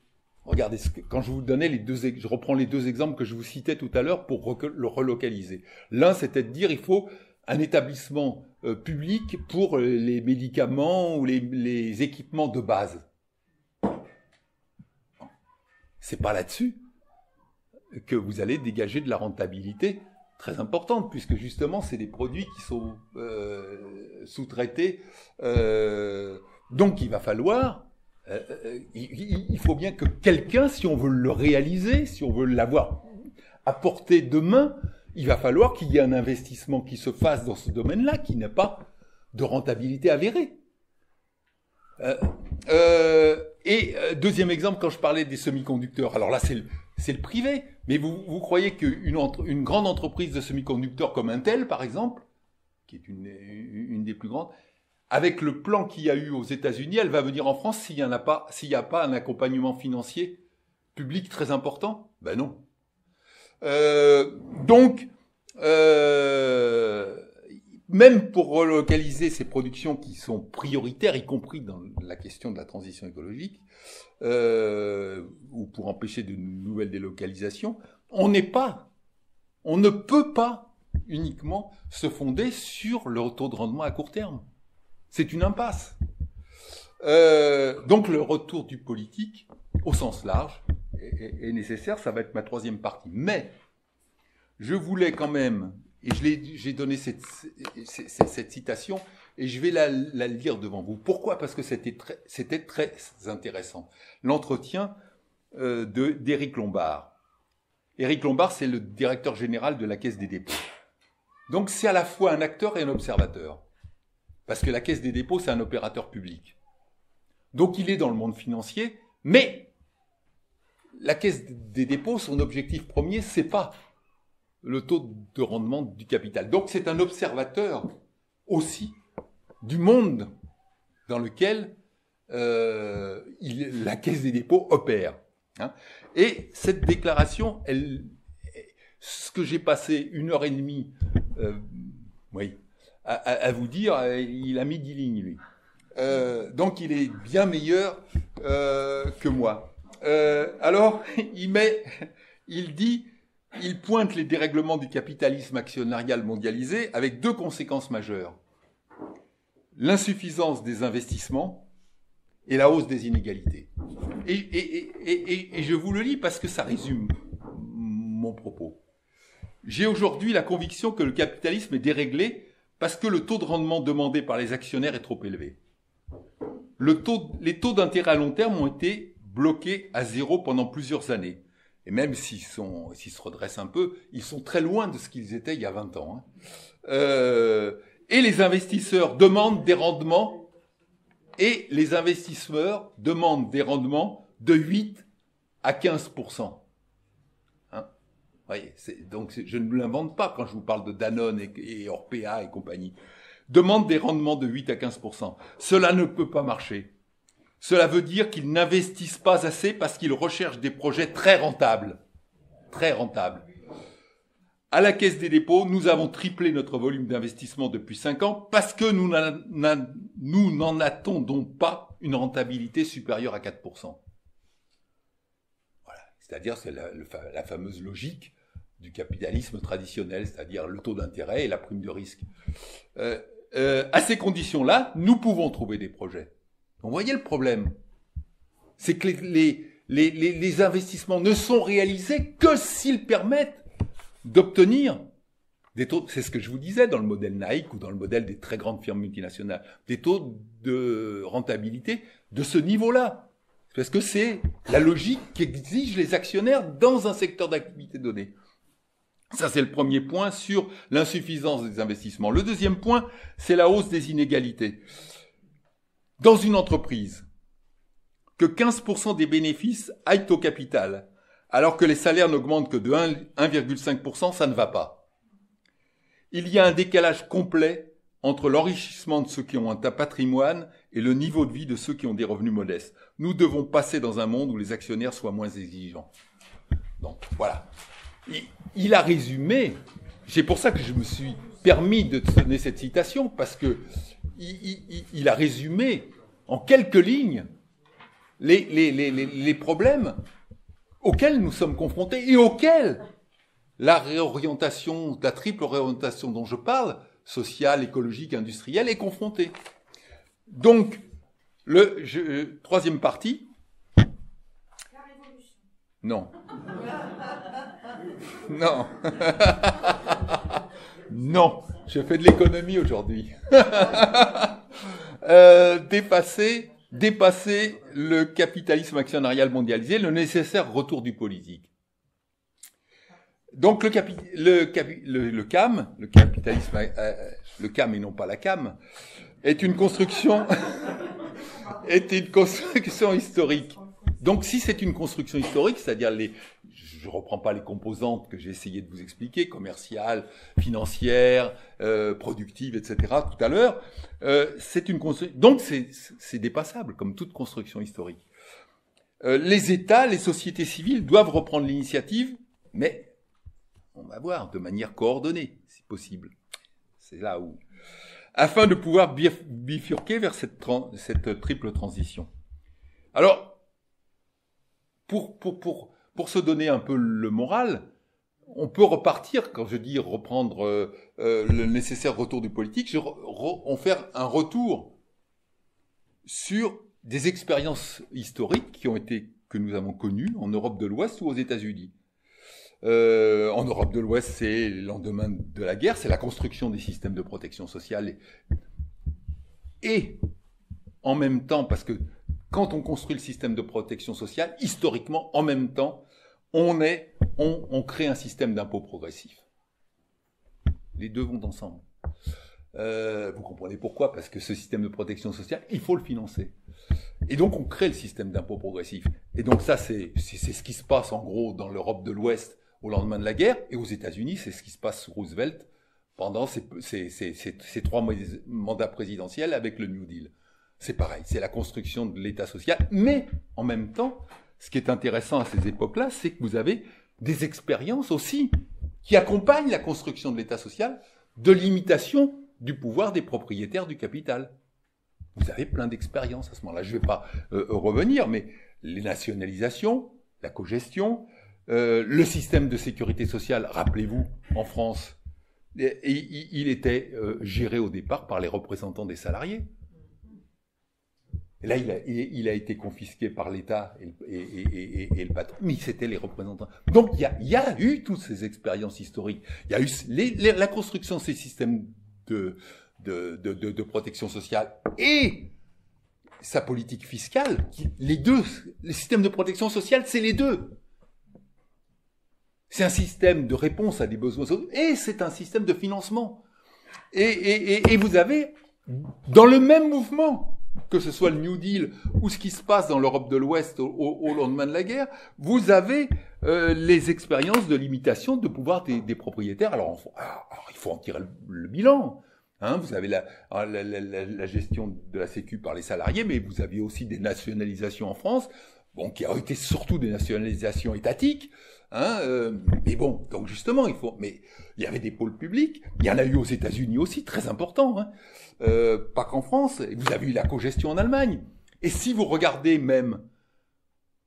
quand je vous donnais je reprends les deux exemples que je vous citais tout à l'heure pour le relocaliser. L'un, c'était de dire il faut un établissement public pour les médicaments ou les équipements de base. C'est pas là-dessus que vous allez dégager de la rentabilité très importante, puisque justement, c'est des produits qui sont sous-traités. Donc, il va falloir... il faut bien que quelqu'un, si on veut le réaliser, si on veut l'avoir à portée de main, il va falloir qu'il y ait un investissement qui se fasse dans ce domaine-là, qui n'a pas de rentabilité avérée. Deuxième exemple, quand je parlais des semi-conducteurs, alors là c'est le privé, mais vous croyez qu'une grande entreprise de semi-conducteurs comme Intel, par exemple, qui est une des plus grandes, avec le plan qu'il y a eu aux États-Unis, elle va venir en France s'il n'y a pas un accompagnement financier public très important? Ben non. Donc, même pour relocaliser ces productions qui sont prioritaires, y compris dans la question de la transition écologique, ou pour empêcher de nouvelles délocalisations, on ne peut pas uniquement se fonder sur le taux de rendement à court terme. C'est une impasse. Donc le retour du politique, au sens large, est nécessaire. Ça va être ma troisième partie. Mais je voulais quand même, et j'ai donné cette citation, et je vais la lire devant vous. Pourquoi? Parce que c'était très intéressant. L'entretien d'Éric Lombard. Éric Lombard, c'est le directeur général de la Caisse des dépôts. Donc c'est à la fois un acteur et un observateur. Parce que la Caisse des dépôts, c'est un opérateur public. Donc il est dans le monde financier, mais la Caisse des dépôts, son objectif premier, c'est pas le taux de rendement du capital. Donc c'est un observateur aussi du monde dans lequel la Caisse des dépôts opère. Hein. Et cette déclaration, ce que j'ai passé 1h30, à vous dire, il a mis 10 lignes, lui. Donc il est bien meilleur que moi. Alors, il pointe les dérèglements du capitalisme actionnarial mondialisé avec deux conséquences majeures. L'insuffisance des investissements et la hausse des inégalités. Et je vous le lis parce que ça résume mon propos. J'ai aujourd'hui la conviction que le capitalisme est déréglé parce que le taux de rendement demandé par les actionnaires est trop élevé. Les taux d'intérêt à long terme ont été bloqués à zéro pendant plusieurs années. Et même s'ils se redressent un peu, ils sont très loin de ce qu'ils étaient il y a 20 ans. Et les investisseurs demandent des rendements, de 8 à 15%. Voyez, donc je ne l'invente pas quand je vous parle de Danone et Orpea et compagnie. Demandent des rendements de 8 à 15%. Cela ne peut pas marcher. Cela veut dire qu'ils n'investissent pas assez parce qu'ils recherchent des projets très rentables. Très rentables. À la Caisse des dépôts, nous avons triplé notre volume d'investissement depuis 5 ans parce que nous n'en attendons pas une rentabilité supérieure à 4%. Voilà. C'est-à-dire, c'est la fameuse logique du capitalisme traditionnel, c'est-à-dire le taux d'intérêt et la prime de risque. À ces conditions-là, nous pouvons trouver des projets. Donc, vous voyez le problème, c'est que les investissements ne sont réalisés que s'ils permettent d'obtenir des taux, c'est ce que je vous disais dans le modèle Nike ou dans le modèle des très grandes firmes multinationales, des taux de rentabilité de ce niveau-là. Parce que c'est la logique qu'exigent les actionnaires dans un secteur d'activité donné. Ça, c'est le premier point sur l'insuffisance des investissements. Le deuxième point, c'est la hausse des inégalités. Dans une entreprise, que 15% des bénéfices aillent au capital, alors que les salaires n'augmentent que de 1,5%, ça ne va pas. Il y a un décalage complet entre l'enrichissement de ceux qui ont un patrimoine et le niveau de vie de ceux qui ont des revenus modestes. Nous devons passer dans un monde où les actionnaires soient moins exigeants. Donc, voilà. Il a résumé, c'est pour ça que je me suis permis de donner cette citation, parce que il a résumé en quelques lignes les problèmes auxquels nous sommes confrontés et auxquels la réorientation, la triple réorientation dont je parle, sociale, écologique, industrielle, est confrontée. Donc, troisième partie. La révolution. Non. Non. Non. Je fais de l'économie aujourd'hui. Dépasser le capitalisme actionnarial mondialisé, le nécessaire retour du politique. Donc le CAM, le capitalisme, le CAM et non pas la CAM, est une construction historique. Donc si c'est une construction historique, c'est-à-dire je reprends pas les composantes que j'ai essayé de vous expliquer, commerciales, financières, productives, etc. tout à l'heure, c'est une construction. Donc c'est dépassable comme toute construction historique. Les États, les sociétés civiles doivent reprendre l'initiative, mais on va voir de manière coordonnée, si possible. C'est là où, afin de pouvoir bifurquer vers cette triple transition. Alors, pour se donner un peu le moral, on peut repartir, quand je dis reprendre le nécessaire retour du politique, on fait un retour sur des expériences historiques que nous avons connues en Europe de l'Ouest ou aux États-Unis. En Europe de l'Ouest, c'est le lendemain de la guerre, c'est la construction des systèmes de protection sociale. Et en même temps, parce que quand on construit le système de protection sociale, historiquement, en même temps, on crée un système d'impôt progressif. Les deux vont ensemble. Vous comprenez pourquoi? Parce que ce système de protection sociale, il faut le financer. Et donc, on crée le système d'impôt progressif. Et donc, ça, c'est ce qui se passe, en gros, dans l'Europe de l'Ouest au lendemain de la guerre. Et aux États-Unis, c'est ce qui se passe sous Roosevelt pendant ces 3 mandats présidentiels avec le New Deal. C'est pareil, c'est la construction de l'État social. Mais, en même temps, ce qui est intéressant à ces époques-là, c'est que vous avez des expériences aussi qui accompagnent la construction de l'État social de limitation du pouvoir des propriétaires du capital. Vous avez plein d'expériences à ce moment-là. Je ne vais pas revenir, mais les nationalisations, la cogestion, le système de sécurité sociale, rappelez-vous, en France, il était géré au départ par les représentants des salariés. Et là, il a été confisqué par l'État et le patron, mais c'était les représentants. Donc, il y a eu toutes ces expériences historiques. Il y a eu la construction de ces systèmes de protection sociale et sa politique fiscale. Les systèmes de protection sociale, c'est les deux. C'est un système de réponse à des besoins sociaux et c'est un système de financement. Et vous avez, dans le même mouvement, que ce soit le New Deal ou ce qui se passe dans l'Europe de l'Ouest au lendemain de la guerre, vous avez les expériences de limitation de pouvoir des propriétaires. Alors, il faut en tirer le bilan. Hein, vous avez la gestion de la Sécu par les salariés, mais vous aviez aussi des nationalisations en France, bon, qui ont été surtout des nationalisations étatiques. Hein, mais bon, donc justement, mais il y avait des pôles publics. Il y en a eu aux États-Unis aussi, très importants. Hein, pas qu'en France. Vous avez eu la cogestion en Allemagne. Et si vous regardez même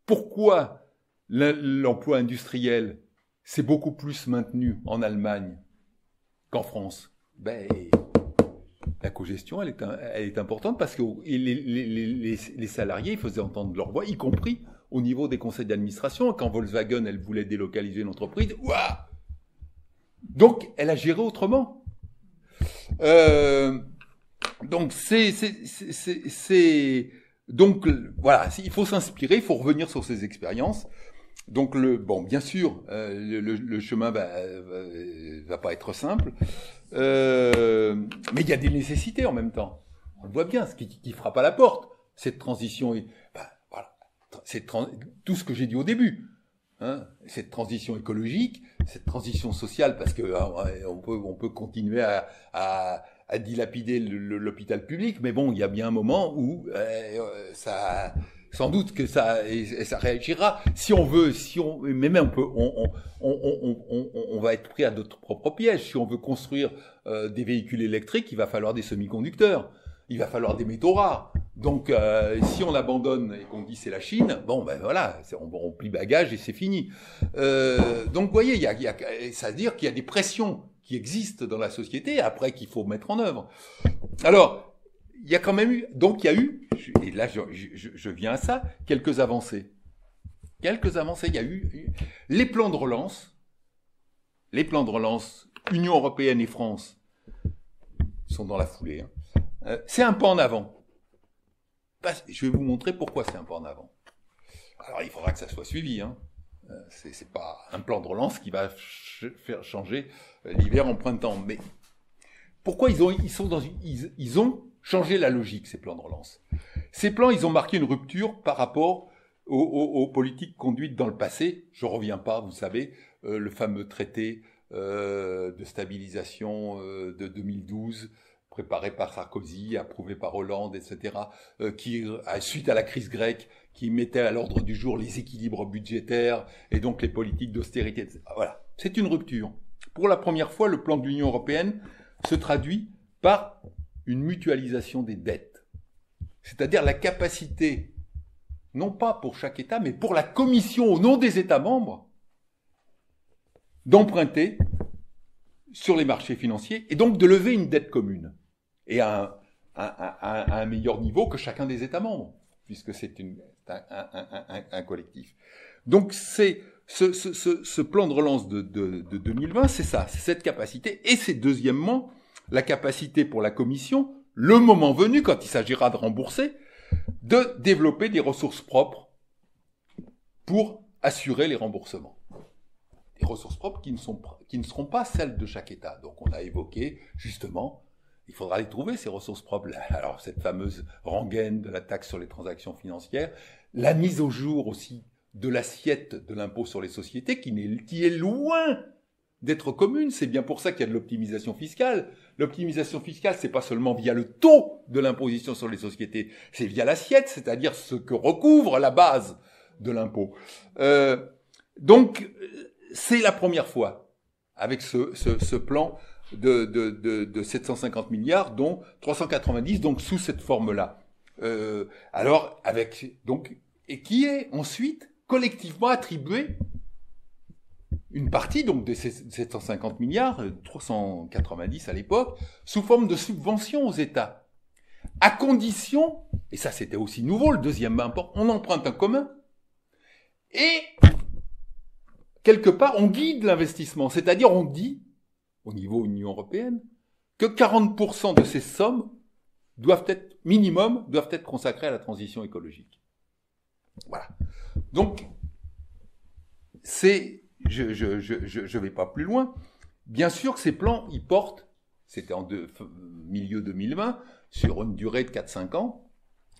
pourquoi l'emploi industriel s'est beaucoup plus maintenu en Allemagne qu'en France, ben la cogestion, elle est importante parce que les salariés faisaient entendre leur voix, y compris au niveau des conseils d'administration. Quand Volkswagen, elle voulait délocaliser une entreprise, ouah, donc elle a géré autrement. Donc donc voilà, il faut s'inspirer, il faut revenir sur ces expériences. Donc bien sûr, le chemin va pas être simple, mais il y a des nécessités en même temps. On le voit bien, ce qui frappe à la porte, cette transition, voilà, tout ce que j'ai dit au début, hein, cette transition écologique, cette transition sociale, parce que on peut continuer à dilapider l'hôpital public, mais bon, il y a bien un moment où ça. Sans doute que ça réagira. Si on veut, mais même on va être pris à notre propre piège. Si on veut construire des véhicules électriques, il va falloir des semi-conducteurs. Il va falloir des métaux rares. Donc, si on abandonne et qu'on dit c'est la Chine, bon, ben voilà, on plie bagage et c'est fini. Donc, vous voyez, ça veut dire qu'il y a des pressions qui existent dans la société, après qu'il faut mettre en œuvre. Alors, il y a quand même eu, donc il y a eu, et là je viens à ça, quelques avancées. Il y a eu les plans de relance, Union européenne et France sont dans la foulée. Hein. C'est un pas en avant. Je vais vous montrer pourquoi c'est un pas en avant. Alors il faudra que ça soit suivi. Hein. C'est pas un plan de relance qui va faire changer l'hiver en printemps. Mais pourquoi ils ont changé la logique, ces plans de relance. Ces plans, ils ont marqué une rupture par rapport aux politiques conduites dans le passé. Je reviens pas, vous savez, le fameux traité de stabilisation de 2012, préparé par Sarkozy, approuvé par Hollande, etc., qui, suite à la crise grecque, qui mettait à l'ordre du jour les équilibres budgétaires et donc les politiques d'austérité, etc. Voilà, c'est une rupture. Pour la première fois, le plan de l'Union européenne se traduit par une mutualisation des dettes. C'est-à-dire la capacité, non pas pour chaque État, mais pour la Commission au nom des États membres, d'emprunter sur les marchés financiers et donc de lever une dette commune et à un meilleur niveau que chacun des États membres, puisque c'est un collectif. Donc c'est ce plan de relance de 2020, c'est ça, c'est cette capacité, et c'est deuxièmement la capacité pour la Commission, le moment venu, quand il s'agira de rembourser, de développer des ressources propres pour assurer les remboursements. Des ressources propres qui ne seront pas celles de chaque État. Donc on a évoqué, justement, il faudra les trouver, ces ressources propres. Alors cette fameuse rengaine de la taxe sur les transactions financières, la mise au jour aussi de l'assiette de l'impôt sur les sociétés, qui est loin d'être commune. C'est bien pour ça qu'il y a de l'optimisation fiscale. L'optimisation fiscale, c'est pas seulement via le taux de l'imposition sur les sociétés, c'est via l'assiette, c'est-à-dire ce que recouvre la base de l'impôt. Donc, c'est la première fois avec ce plan de 750 milliards, dont 390 donc sous cette forme-là. Alors et qui est ensuite collectivement attribué une partie donc de ces 750 milliards, 390 à l'époque, sous forme de subventions aux États, à condition, et ça c'était aussi nouveau, le deuxième import, on emprunte en commun, et quelque part on guide l'investissement, c'est-à-dire on dit, au niveau Union européenne, que 40% de ces sommes doivent être consacrées à la transition écologique. Voilà. Donc, je vais pas plus loin. Bien sûr que ces plans, ils portent, c'était en milieu 2020, sur une durée de 4-5 ans.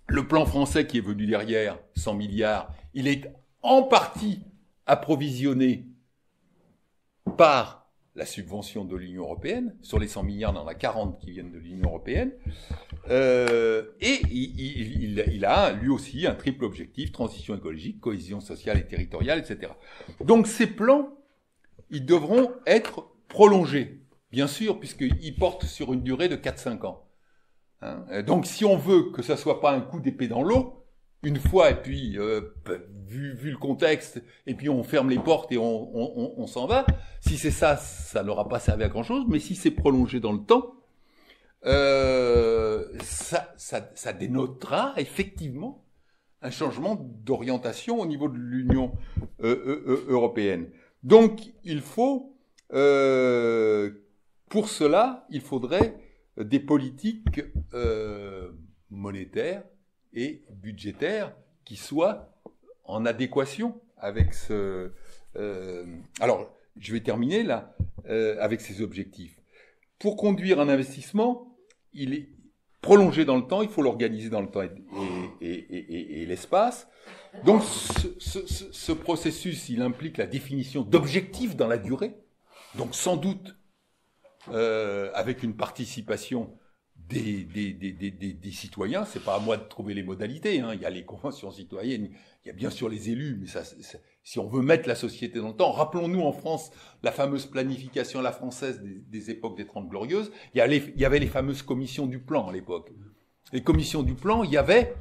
Le plan français qui est venu derrière, 100 milliards, il est en partie approvisionné par la subvention de l'Union européenne. Sur les 100 milliards, il y en a 40 qui viennent de l'Union européenne. Et il a, lui aussi, un triple objectif, transition écologique, cohésion sociale et territoriale, etc. Donc ces plans, ils devront être prolongés, bien sûr, puisqu'ils portent sur une durée de 4-5 ans. Hein, donc si on veut que ça soit pas un coup d'épée dans l'eau, une fois, et puis, vu le contexte, et puis on ferme les portes et on s'en va, si c'est ça, ça n'aura pas servi à grand-chose, mais si c'est prolongé dans le temps, ça dénotera effectivement un changement d'orientation au niveau de l'Union européenne. Donc, il faut, pour cela, il faudrait des politiques monétaires et budgétaires qui soient en adéquation avec ce... alors, je vais terminer là avec ces objectifs. Pour conduire un investissement, il est prolongé dans le temps, il faut l'organiser dans le temps et l'espace. Donc, ce processus, il implique la définition d'objectifs dans la durée. Donc, sans doute, avec une participation des citoyens, c'est pas à moi de trouver les modalités, hein. Il y a les conventions citoyennes, il y a bien sûr les élus, mais si on veut mettre la société dans le temps, rappelons-nous en France la fameuse planification à la française des époques des 30 Glorieuses, il y avait les fameuses commissions du plan à l'époque. Les commissions du plan, il y avait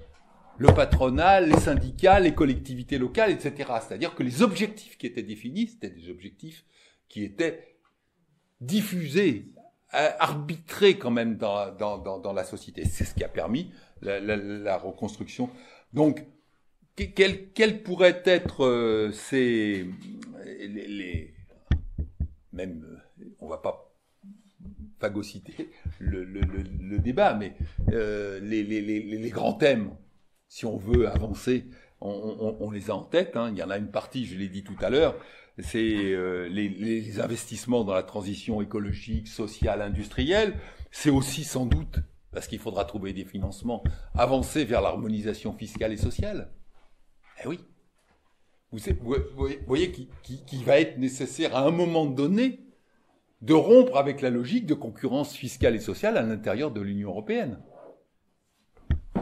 le patronat, les syndicats, les collectivités locales, etc. C'est-à-dire que les objectifs qui étaient définis, c'était des objectifs qui étaient diffusés, arbitré quand même dans la société. C'est ce qui a permis la reconstruction. Donc, quels pourraient être même, on va pas phagocyter le débat, mais les grands thèmes, si on veut avancer, on les a en tête. Hein. Il y en a une partie, je l'ai dit tout à l'heure, c'est les investissements dans la transition écologique, sociale, industrielle. C'est aussi sans doute, parce qu'il faudra trouver des financements, avancer vers l'harmonisation fiscale et sociale. Eh oui. Vous voyez qu'il va être nécessaire à un moment donné de rompre avec la logique de concurrence fiscale et sociale à l'intérieur de l'Union européenne.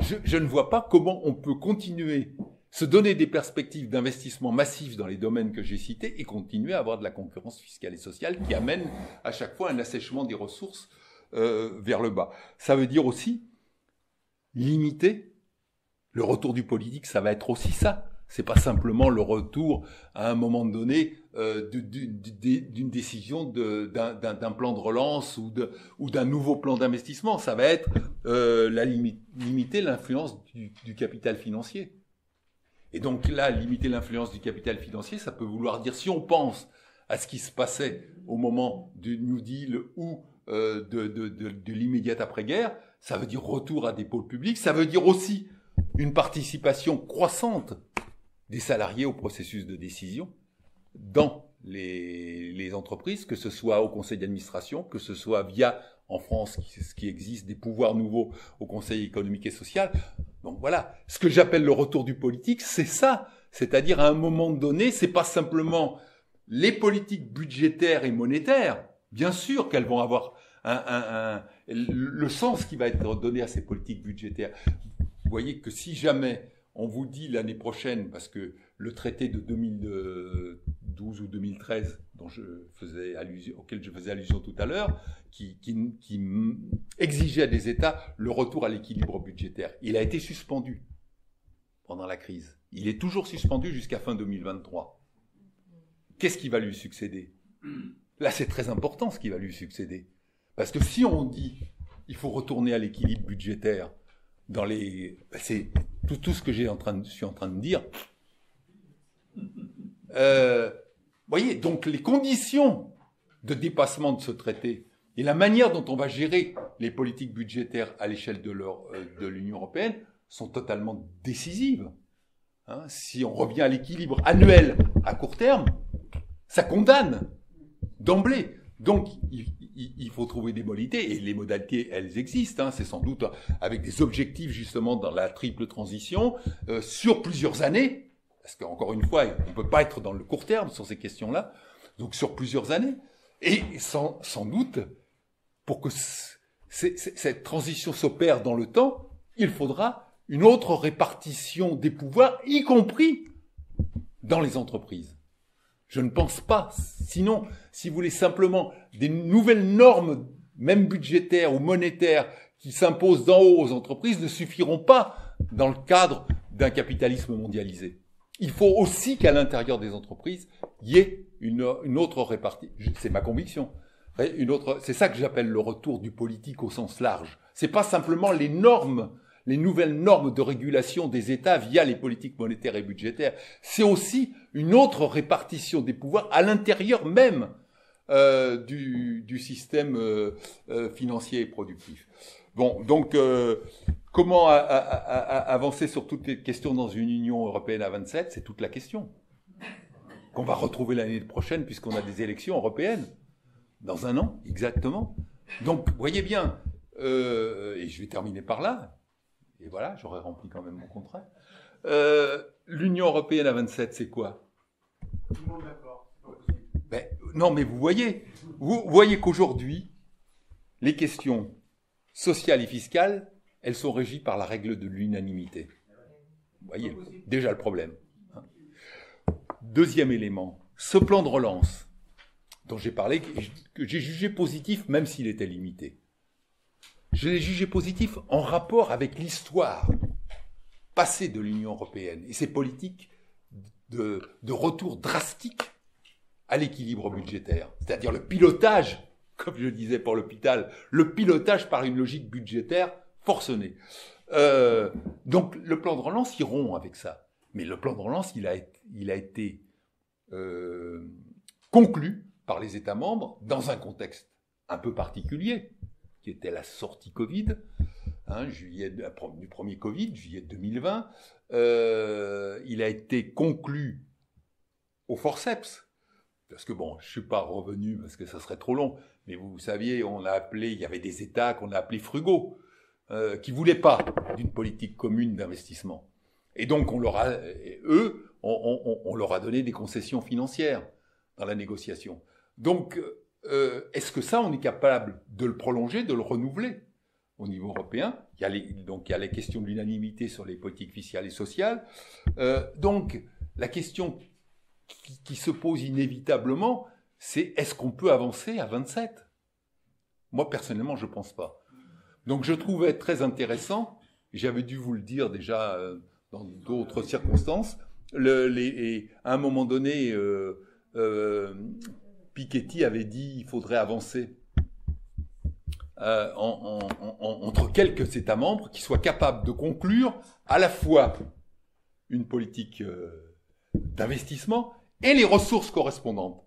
Je ne vois pas comment on peut continuer se donner des perspectives d'investissement massif dans les domaines que j'ai cités et continuer à avoir de la concurrence fiscale et sociale qui amène à chaque fois un assèchement des ressources vers le bas. Ça veut dire aussi limiter le retour du politique, ça va être aussi ça. C'est pas simplement le retour à un moment donné d'une décision d'un plan de relance ou d'un nouveau plan d'investissement. Ça va être limiter l'influence du capital financier. Et donc là, limiter l'influence du capital financier, ça peut vouloir dire, si on pense à ce qui se passait au moment du New Deal ou de l'immédiate après-guerre, ça veut dire retour à des pôles publics, ça veut dire aussi une participation croissante des salariés au processus de décision dans les entreprises, que ce soit au conseil d'administration, que ce soit via, en France, ce qui existe, des pouvoirs nouveaux au conseil économique et social. Donc voilà, ce que j'appelle le retour du politique, c'est ça. C'est-à-dire, à un moment donné, c'est pas simplement les politiques budgétaires et monétaires. Bien sûr qu'elles vont avoir le sens qui va être donné à ces politiques budgétaires. Vous voyez que si jamais on vous dit l'année prochaine, parce que le traité de 2012 ou 2013 auquel je faisais allusion tout à l'heure, qui exigeait des États le retour à l'équilibre budgétaire, il a été suspendu pendant la crise. Il est toujours suspendu jusqu'à fin 2023. Qu'est-ce qui va lui succéder? Là, c'est très important ce qui va lui succéder. Parce que si on dit il faut retourner à l'équilibre budgétaire c'est tout ce que je suis en train de dire. Voyez, donc les conditions de dépassement de ce traité et la manière dont on va gérer les politiques budgétaires à l'échelle de l'Union européenne sont totalement décisives. Hein, si on revient à l'équilibre annuel à court terme, Ça condamne d'emblée. Donc, il faut trouver des modalités, et les modalités, elles existent. Hein, c'est sans doute avec des objectifs, justement, dans la triple transition, sur plusieurs années, parce qu'encore une fois, on ne peut pas être dans le court terme sur ces questions-là, donc sur plusieurs années, et sans doute, pour que cette transition s'opère dans le temps, il faudra une autre répartition des pouvoirs, y compris dans les entreprises. Je ne pense pas. Sinon, si vous voulez simplement des nouvelles normes, même budgétaires ou monétaires, qui s'imposent d'en haut aux entreprises, ne suffiront pas dans le cadre d'un capitalisme mondialisé. Il faut aussi qu'à l'intérieur des entreprises, il y ait une autre répartition. C'est ma conviction. C'est ça que j'appelle le retour du politique au sens large. C'est pas simplement les normes, les nouvelles normes de régulation des États via les politiques monétaires et budgétaires. C'est aussi une autre répartition des pouvoirs à l'intérieur même du système financier et productif. Bon, donc comment avancer sur toutes les questions dans une Union européenne à 27 ? C'est toute la question qu'on va retrouver l'année prochaine puisqu'on a des élections européennes. Dans un an, exactement. Donc, voyez bien, et je vais terminer par là, et voilà, j'aurais rempli quand même mon contrat. L'Union européenne à 27, c'est quoi ? Tout le monde d'accord, c'est pas possible. Ben, non, mais vous voyez qu'aujourd'hui, les questions sociales et fiscales, elles sont régies par la règle de l'unanimité. Vous voyez, déjà le problème. Deuxième élément, ce plan de relance dont j'ai parlé, que j'ai jugé positif, même s'il était limité. Je l'ai jugé positif en rapport avec l'histoire passée de l'Union européenne et ses politiques de retour drastique à l'équilibre budgétaire. C'est-à-dire le pilotage, comme je disais pour l'hôpital, le pilotage par une logique budgétaire forcenée. Donc le plan de relance, il rompt avec ça. Mais le plan de relance, il a été conclu par les États membres dans un contexte un peu particulier, qui était la sortie Covid, juillet du premier Covid, juillet 2020. Il a été conclu au forceps, parce que bon, je ne suis pas revenu parce que ça serait trop long, mais vous saviez, il y avait des États qu'on a appelés frugaux, qui ne voulaient pas d'une politique commune d'investissement. Et donc, on leur a donné des concessions financières dans la négociation. Donc, est-ce que ça, on est capable de le prolonger, de le renouveler au niveau européen ? Il y a les questions de l'unanimité sur les politiques fiscales et sociales. Donc, la question qui se pose inévitablement, c'est est-ce qu'on peut avancer à 27 ? Moi, personnellement, je ne pense pas. Donc, je trouvais très intéressant, j'avais dû vous le dire déjà dans d'autres circonstances, à un moment donné, Piketty avait dit qu'il faudrait avancer entre quelques États membres qui soient capables de conclure à la fois une politique d'investissement et les ressources correspondantes.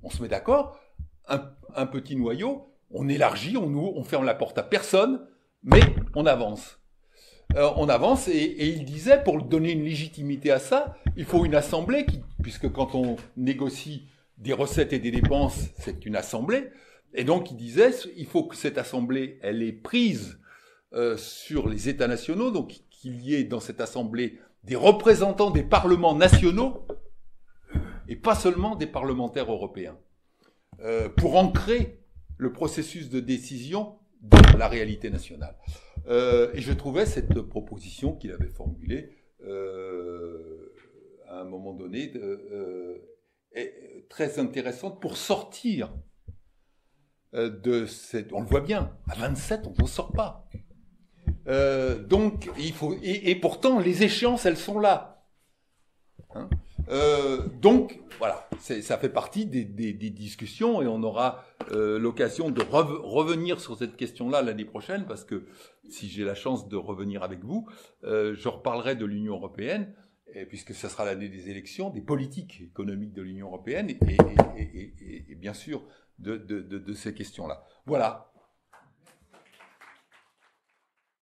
On se met d'accord, un petit noyau, on élargit, on ferme la porte à personne, mais on avance. On avance et il disait, pour donner une légitimité à ça, il faut une assemblée puisque quand on négocie des recettes et des dépenses, c'est une assemblée. Et donc, il disait, il faut que cette assemblée, elle ait prise sur les États nationaux, donc qu'il y ait dans cette assemblée des représentants des parlements nationaux et pas seulement des parlementaires européens, pour ancrer le processus de décision dans la réalité nationale. Et je trouvais cette proposition qu'il avait formulée à un moment donné très intéressante pour sortir de cette... On le voit bien, à 27, on n'en sort pas. Donc, il faut... Et pourtant, les échéances, elles sont là. Donc, voilà, ça fait partie des discussions et on aura l'occasion de revenir sur cette question-là l'année prochaine parce que si j'ai la chance de revenir avec vous, je reparlerai de l'Union européenne puisque ce sera l'année des élections, des politiques économiques de l'Union européenne et bien sûr de ces questions-là. Voilà.